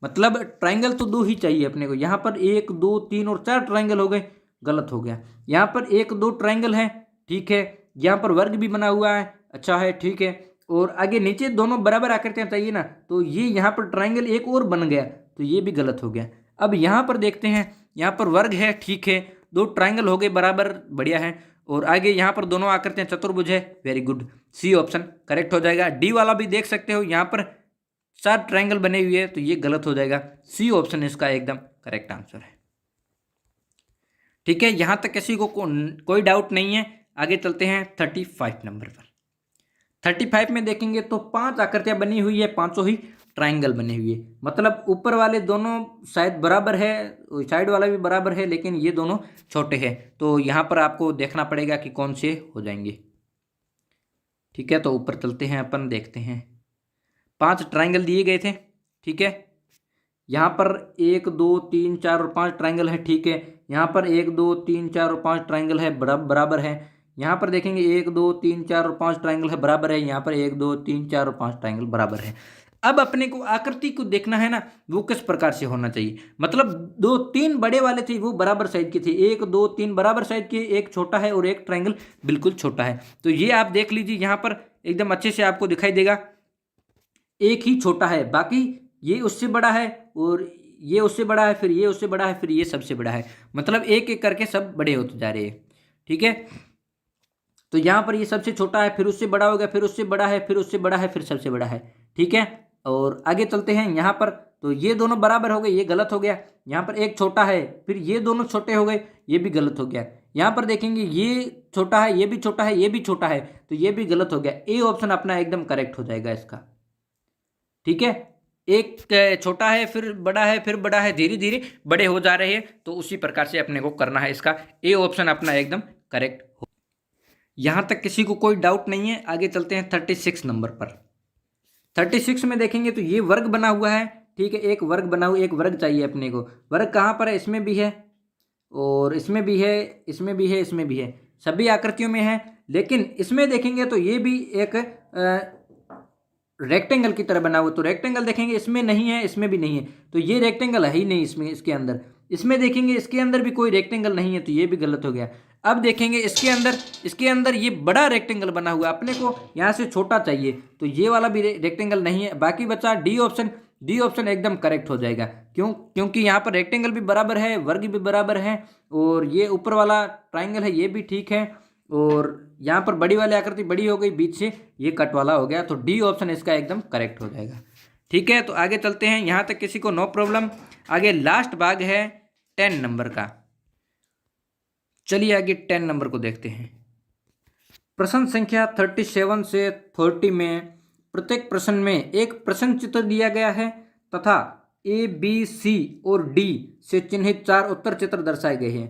Speaker 1: मतलब ट्राइंगल तो 2 ही चाहिए अपने को। यहाँ पर 1 2 3 और 4 ट्राइंगल हो गए, गलत हो गया। यहाँ पर 1 2 ट्राइंगल है, ठीक है। यहाँ पर वर्ग भी बना हुआ है, अच्छा है, ठीक है। और आगे नीचे दोनों बराबर आकृतियाँ चाहिए ना, तो ये यहाँ पर ट्राइंगल एक और बन गया, तो ये भी गलत हो गया। अब यहाँ पर देखते हैं, यहाँ पर वर्ग है, ठीक है, 2 ट्राइंगल हो गए बराबर, बढ़िया है। और आगे यहाँ पर दोनों आकृतियाँ चतुर्भुज है, very good, C option correct हो जाएगा। डी वाला भी देख सकते हो, यहाँ पर 4 ट्राइंगल बने हुए हैं, तो ये गलत हो जाएगा, सी ऑप्शन इसका एकदम करेक्ट आंसर है। ठीक है, यहाँ तक किसी को कोई डाउट नहीं है। आगे चलते हैं 35 नंबर पर। 35 में देखेंगे तो 5 आकृतियाँ बनी हुई है, 5 ही ट्राइंगल बने हुए, मतलब ऊपर वाले दोनों शायद बराबर है, साइड वाला भी बराबर है, लेकिन ये दोनों छोटे हैं, तो यहाँ पर आपको देखना पड़ेगा कि कौन से हो जाएंगे। ठीक है, तो ऊपर चलते हैं, अपन देखते हैं 5 ट्राइंगल दिए गए थे। ठीक है, यहाँ पर 1 2 3 4 और 5 ट्राइंगल है। ठीक है, यहाँ पर 1 2 3 4 और 5 ट्राइंगल है, बराबर है। यहाँ पर देखेंगे 1 2 3 4 और 5 ट्राइंगल है, बराबर है। यहाँ पर 1 2 3 4 और 5 ट्राइंगल बराबर है। अब अपने को आकृति को देखना है ना, वो किस प्रकार से होना चाहिए। मतलब 2 3 बड़े वाले थे वो बराबर साइज के थे, 1 2 3 बराबर साइज के, एक छोटा है और एक ट्राइंगल बिल्कुल छोटा है। तो ये आप देख लीजिए, यहाँ पर एकदम अच्छे से आपको दिखाई देगा, एक ही छोटा है, बाकी ये उससे बड़ा है और ये उससे बड़ा है, फिर ये उससे बड़ा है, फिर ये सबसे बड़ा है। मतलब एक एक करके सब बड़े होते जा रहे हैं। ठीक है, तो यहाँ पर ये सबसे छोटा है, फिर उससे बड़ा हो गया, फिर उससे बड़ा है, फिर उससे बड़ा है, फिर सबसे बड़ा है। ठीक है, और आगे चलते हैं यहाँ पर, तो ये दोनों बराबर हो गए, ये गलत हो गया। यहाँ पर एक छोटा है, फिर ये दोनों छोटे हो गए, ये भी गलत हो गया। यहाँ पर देखेंगे ये छोटा है, ये भी छोटा है, ये भी छोटा है, तो ये भी गलत हो गया। ए ऑप्शन अपना एकदम करेक्ट हो जाएगा इसका। ठीक है, एक छोटा है, फिर बड़ा है, फिर बड़ा है, धीरे धीरे बड़े हो जा रहे हैं, तो उसी प्रकार से अपने को करना है। इसका ए ऑप्शन अपना एकदम करेक्ट हो। यहाँ तक किसी को कोई डाउट नहीं है। आगे चलते हैं 36 नंबर पर। 36 में देखेंगे तो ये वर्ग बना हुआ है। ठीक है, एक वर्ग बना हुआ, एक वर्ग चाहिए अपने को। वर्ग कहाँ पर है, इसमें भी है और इसमें भी है, इसमें भी है, इसमें भी है, सभी आकृतियों में है। लेकिन इसमें देखेंगे तो ये भी एक रेक्टेंगल की तरह बना हुआ, तो रेक्टेंगल देखेंगे इसमें नहीं है, इसमें भी नहीं है, तो ये रेक्टेंगल है ही नहीं इसमें, इसके अंदर। इसमें देखेंगे इसके अंदर भी कोई रेक्टेंगल नहीं है, तो ये भी गलत हो गया। अब देखेंगे इसके अंदर ये बड़ा रेक्टेंगल बना हुआ, अपने को यहाँ से छोटा चाहिए, तो ये वाला भी रेक्टेंगल नहीं है। बाकी बचा डी ऑप्शन। डी ऑप्शन एकदम करेक्ट हो जाएगा। क्योंकि यहाँ पर रेक्टेंगल भी बराबर है, वर्ग भी बराबर है, और ये ऊपर वाला ट्राइंगल है ये भी ठीक है, और यहाँ पर बड़ी वाली आकृति बड़ी हो गई, बीच से ये कट वाला हो गया, तो डी ऑप्शन इसका एकदम करेक्ट हो जाएगा। ठीक है, तो आगे चलते हैं, यहाँ तक किसी को नो प्रॉब्लम। आगे लास्ट भाग है 10 नंबर का। चलिए आगे 10 नंबर को देखते हैं। प्रश्न संख्या 37 से 40 में प्रत्येक प्रश्न में एक प्रश्न चित्र दिया गया है तथा ए बी सी और डी से चिन्हित 4 उत्तर चित्र दर्शाए गए हैं।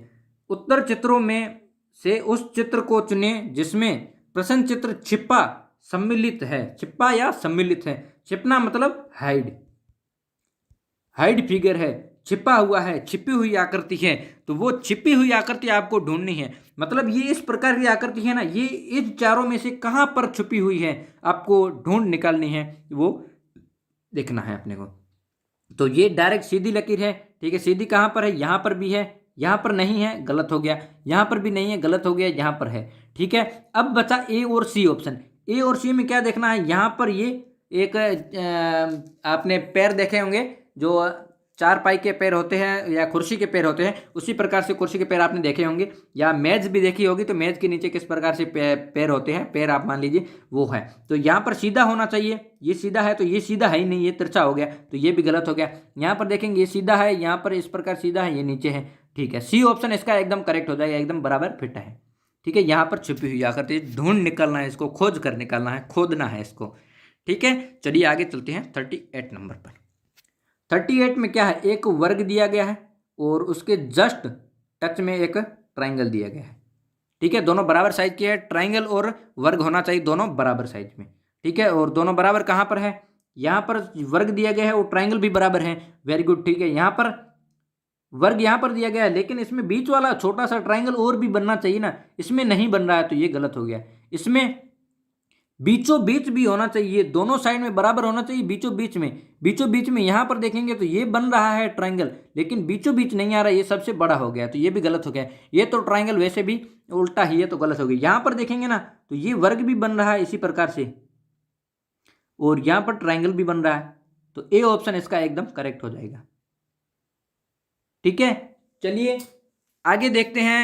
Speaker 1: उत्तर चित्रों में से उस चित्र को चुने जिसमें प्रश्न चित्र छिपा सम्मिलित है। छिपा या सम्मिलित है, छिपना मतलब हाइड, हाइड फिगर है, छिपा हुआ है, छिपी हुई आकृति है, तो वो छिपी हुई आकृति आपको ढूंढनी है। मतलब ये इस प्रकार की आकृति है ना, ये इन चारों में से कहाँ पर छुपी हुई है आपको ढूंढ निकालनी है, वो देखना है अपने को। तो ये डायरेक्ट सीधी लकीर है। ठीक है, सीधी कहाँ पर है, यहाँ पर भी है, यहाँ पर नहीं है, गलत हो गया, यहाँ पर भी नहीं है, गलत हो गया, यहाँ पर है। ठीक है, अब बचा ए और सी ऑप्शन। ए और सी में क्या देखना है, यहाँ पर ये एक आपने पैर देखे होंगे, जो 4 पाई के पैर होते हैं या कुर्सी के पैर होते हैं, उसी प्रकार से कुर्सी के पैर आपने देखे होंगे, या मेज भी देखी होगी, तो मेज के नीचे किस प्रकार से पैर होते हैं, पैर आप मान लीजिए वो है। तो यहाँ पर सीधा होना चाहिए, ये सीधा है, तो ये सीधा है ही नहीं, ये तिरछा हो गया, तो ये भी गलत हो गया। यहाँ पर देखेंगे ये सीधा है, यहाँ पर इस प्रकार सीधा है, ये नीचे है। ठीक है, सी ऑप्शन इसका एकदम करेक्ट हो जाएगा, एकदम बराबर फिट है। ठीक है, यहाँ पर छुपी हुई आकृति ढूंढ निकालना है, इसको खोज कर निकालना है, खोदना है इसको। ठीक है, चलिए आगे चलते हैं 38 नंबर पर। 38 में क्या है, एक वर्ग दिया गया है और उसके जस्ट टच में एक ट्राइंगल दिया गया है। ठीक है, दोनों बराबर साइज के हैं, ट्राइंगल और वर्ग होना चाहिए दोनों बराबर साइज में। ठीक है, और दोनों बराबर कहाँ पर है, यहाँ पर वर्ग दिया गया है और ट्राइंगल भी बराबर है। Very good. ठीक है, यहाँ पर वर्ग यहाँ पर दिया गया है, लेकिन इसमें बीच वाला छोटा सा ट्राइंगल और भी बनना चाहिए ना, इसमें नहीं बन रहा है, तो ये गलत हो गया। इसमें बीचों बीच भी होना चाहिए, दोनों साइड में बराबर होना चाहिए, बीचों बीच में यहाँ पर देखेंगे तो ये बन रहा है ट्राइंगल, लेकिन बीचों बीच नहीं आ रहा, ये सबसे बड़ा हो गया, तो ये भी गलत हो गया। ये तो ट्राइंगल वैसे भी उल्टा ही है, तो गलत हो गई। यहाँ पर देखेंगे ना तो ये वर्ग भी बन रहा है इसी प्रकार से, और यहाँ पर ट्राइंगल भी बन रहा है, तो ए ऑप्शन इसका एकदम करेक्ट हो जाएगा। ठीक है, चलिए आगे देखते हैं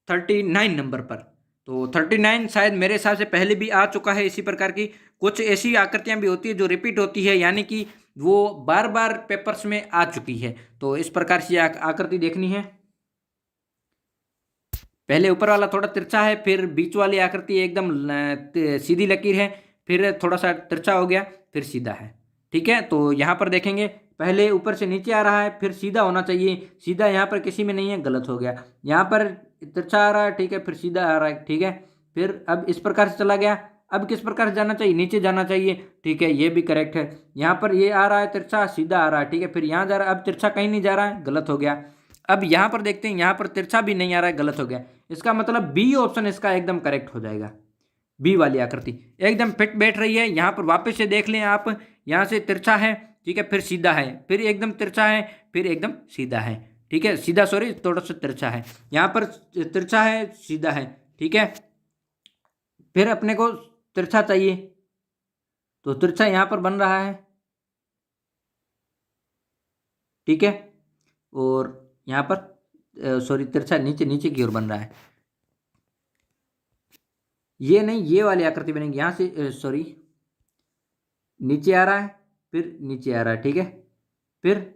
Speaker 1: 39 नंबर पर। तो 39 शायद मेरे हिसाब से पहले भी आ चुका है। इसी प्रकार की कुछ ऐसी आकृतियां भी होती है जो रिपीट होती है, यानी कि वो बार बार पेपर्स में आ चुकी है, तो इस प्रकार से आकृति देखनी है। पहले ऊपर वाला थोड़ा तिरछा है, फिर बीच वाली आकृति एकदम सीधी लकीर है, फिर थोड़ा सा तिरछा हो गया, फिर सीधा है। ठीक है, तो यहाँ पर देखेंगे पहले ऊपर से नीचे आ रहा है, फिर सीधा होना चाहिए, सीधा यहाँ पर किसी में नहीं है, गलत हो गया। यहाँ पर तिरछा आ रहा है, ठीक है, फिर सीधा आ रहा है, ठीक है, फिर अब इस प्रकार से चला गया। अब किस प्रकार से जाना चाहिए, नीचे जाना चाहिए, ठीक है, ये भी करेक्ट है। यहाँ पर ये आ रहा है तिरछा, सीधा आ रहा है, ठीक है, फिर यहाँ जा रहा है, अब तिरछा कहीं नहीं जा रहा है, गलत हो गया। अब यहाँ पर देखते हैं, यहाँ पर तिरछा भी नहीं आ रहा है, गलत हो गया। इसका मतलब बी ऑप्शन इसका एकदम करेक्ट हो जाएगा। बी वाली आकृति एकदम फिट बैठ रही है। यहाँ पर वापस से देख लें आप, यहाँ से तिरछा है, ठीक है, फिर सीधा है, फिर एकदम तिरछा है, फिर एकदम सीधा है, ठीक है, सीधा सॉरी थोड़ा सा तिरछा है, यहाँ पर तिरछा है, सीधा है, ठीक है, फिर अपने को तिरछा चाहिए, तो तिरछा यहाँ पर बन रहा है, ठीक है, और यहाँ पर सॉरी तिरछा नीचे नीचे की ओर बन रहा है, ये नहीं, ये वाली आकृति बनेगी, यहाँ से सॉरी नीचे आ रहा है, फिर नीचे आ रहा है, ठीक है, फिर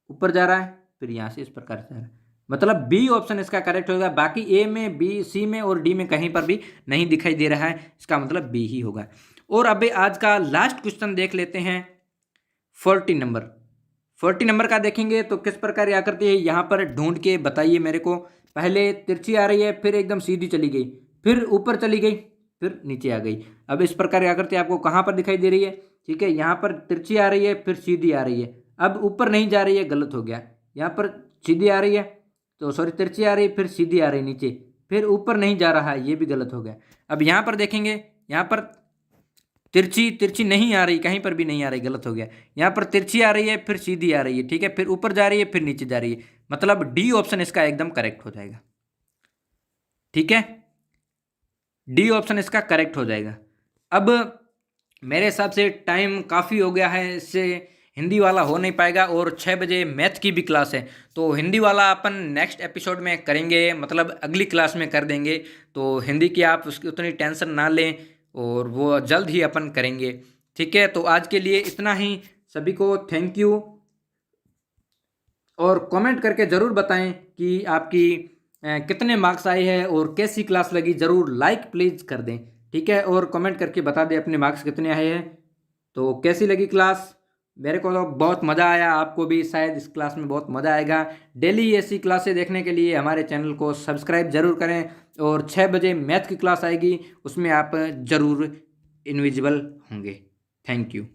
Speaker 1: ऊपर जा रहा है, फिर यहाँ से इस प्रकार से जा रहा है। मतलब बी ऑप्शन इसका करेक्ट होगा। बाकी ए में, बी, सी में और डी में कहीं पर भी नहीं दिखाई दे रहा है, इसका मतलब बी ही होगा। और अभी आज का लास्ट क्वेश्चन देख लेते हैं 40 नंबर। 40 नंबर का देखेंगे तो किस प्रकार की आकृति है, यहाँ पर ढूंढ के बताइए मेरे को। पहले तिरछी आ रही है, फिर एकदम सीधी चली गई, फिर ऊपर चली गई, फिर नीचे आ गई। अब इस प्रकार की आकृति आपको कहाँ पर दिखाई दे रही है, ठीक है, यहाँ पर तिरछी आ रही है, फिर सीधी आ रही है, अब ऊपर नहीं जा रही है, गलत हो गया। यहाँ पर सीधी आ रही है, तो सॉरी तिरछी आ रही है, फिर सीधी आ रही है नीचे, फिर ऊपर नहीं जा रहा है, ये भी गलत हो गया। अब यहाँ पर देखेंगे, यहाँ पर तिरछी तिरछी नहीं आ रही, कहीं पर भी नहीं आ रही, गलत हो गया। यहाँ पर तिरछी आ रही है, फिर सीधी आ रही है, ठीक है, फिर ऊपर जा रही है, फिर नीचे जा रही है, मतलब डी ऑप्शन इसका एकदम करेक्ट हो जाएगा, ठीक है, डी ऑप्शन इसका करेक्ट हो जाएगा। अब मेरे हिसाब से टाइम काफ़ी हो गया है, इससे हिंदी वाला हो नहीं पाएगा, और 6 बजे मैथ की भी क्लास है, तो हिंदी वाला अपन नेक्स्ट एपिसोड में करेंगे, मतलब अगली क्लास में कर देंगे। तो हिंदी की आप उसकी उतनी टेंशन ना लें, और वो जल्द ही अपन करेंगे, ठीक है। तो आज के लिए इतना ही, सभी को थैंक यू, और कमेंट करके ज़रूर बताएं कि आपकी कितने मार्क्स आए हैं और कैसी क्लास लगी, ज़रूर लाइक प्लीज़ कर दें, ठीक है, और कमेंट करके बता दें अपने मार्क्स कितने आए हैं। तो कैसी लगी क्लास, मेरे को तो बहुत मज़ा आया, आपको भी शायद इस क्लास में बहुत मज़ा आएगा। डेली ऐसी क्लासें देखने के लिए हमारे चैनल को सब्सक्राइब ज़रूर करें, और 6 बजे मैथ की क्लास आएगी, उसमें आप ज़रूर इनविजिबल होंगे। Thank you.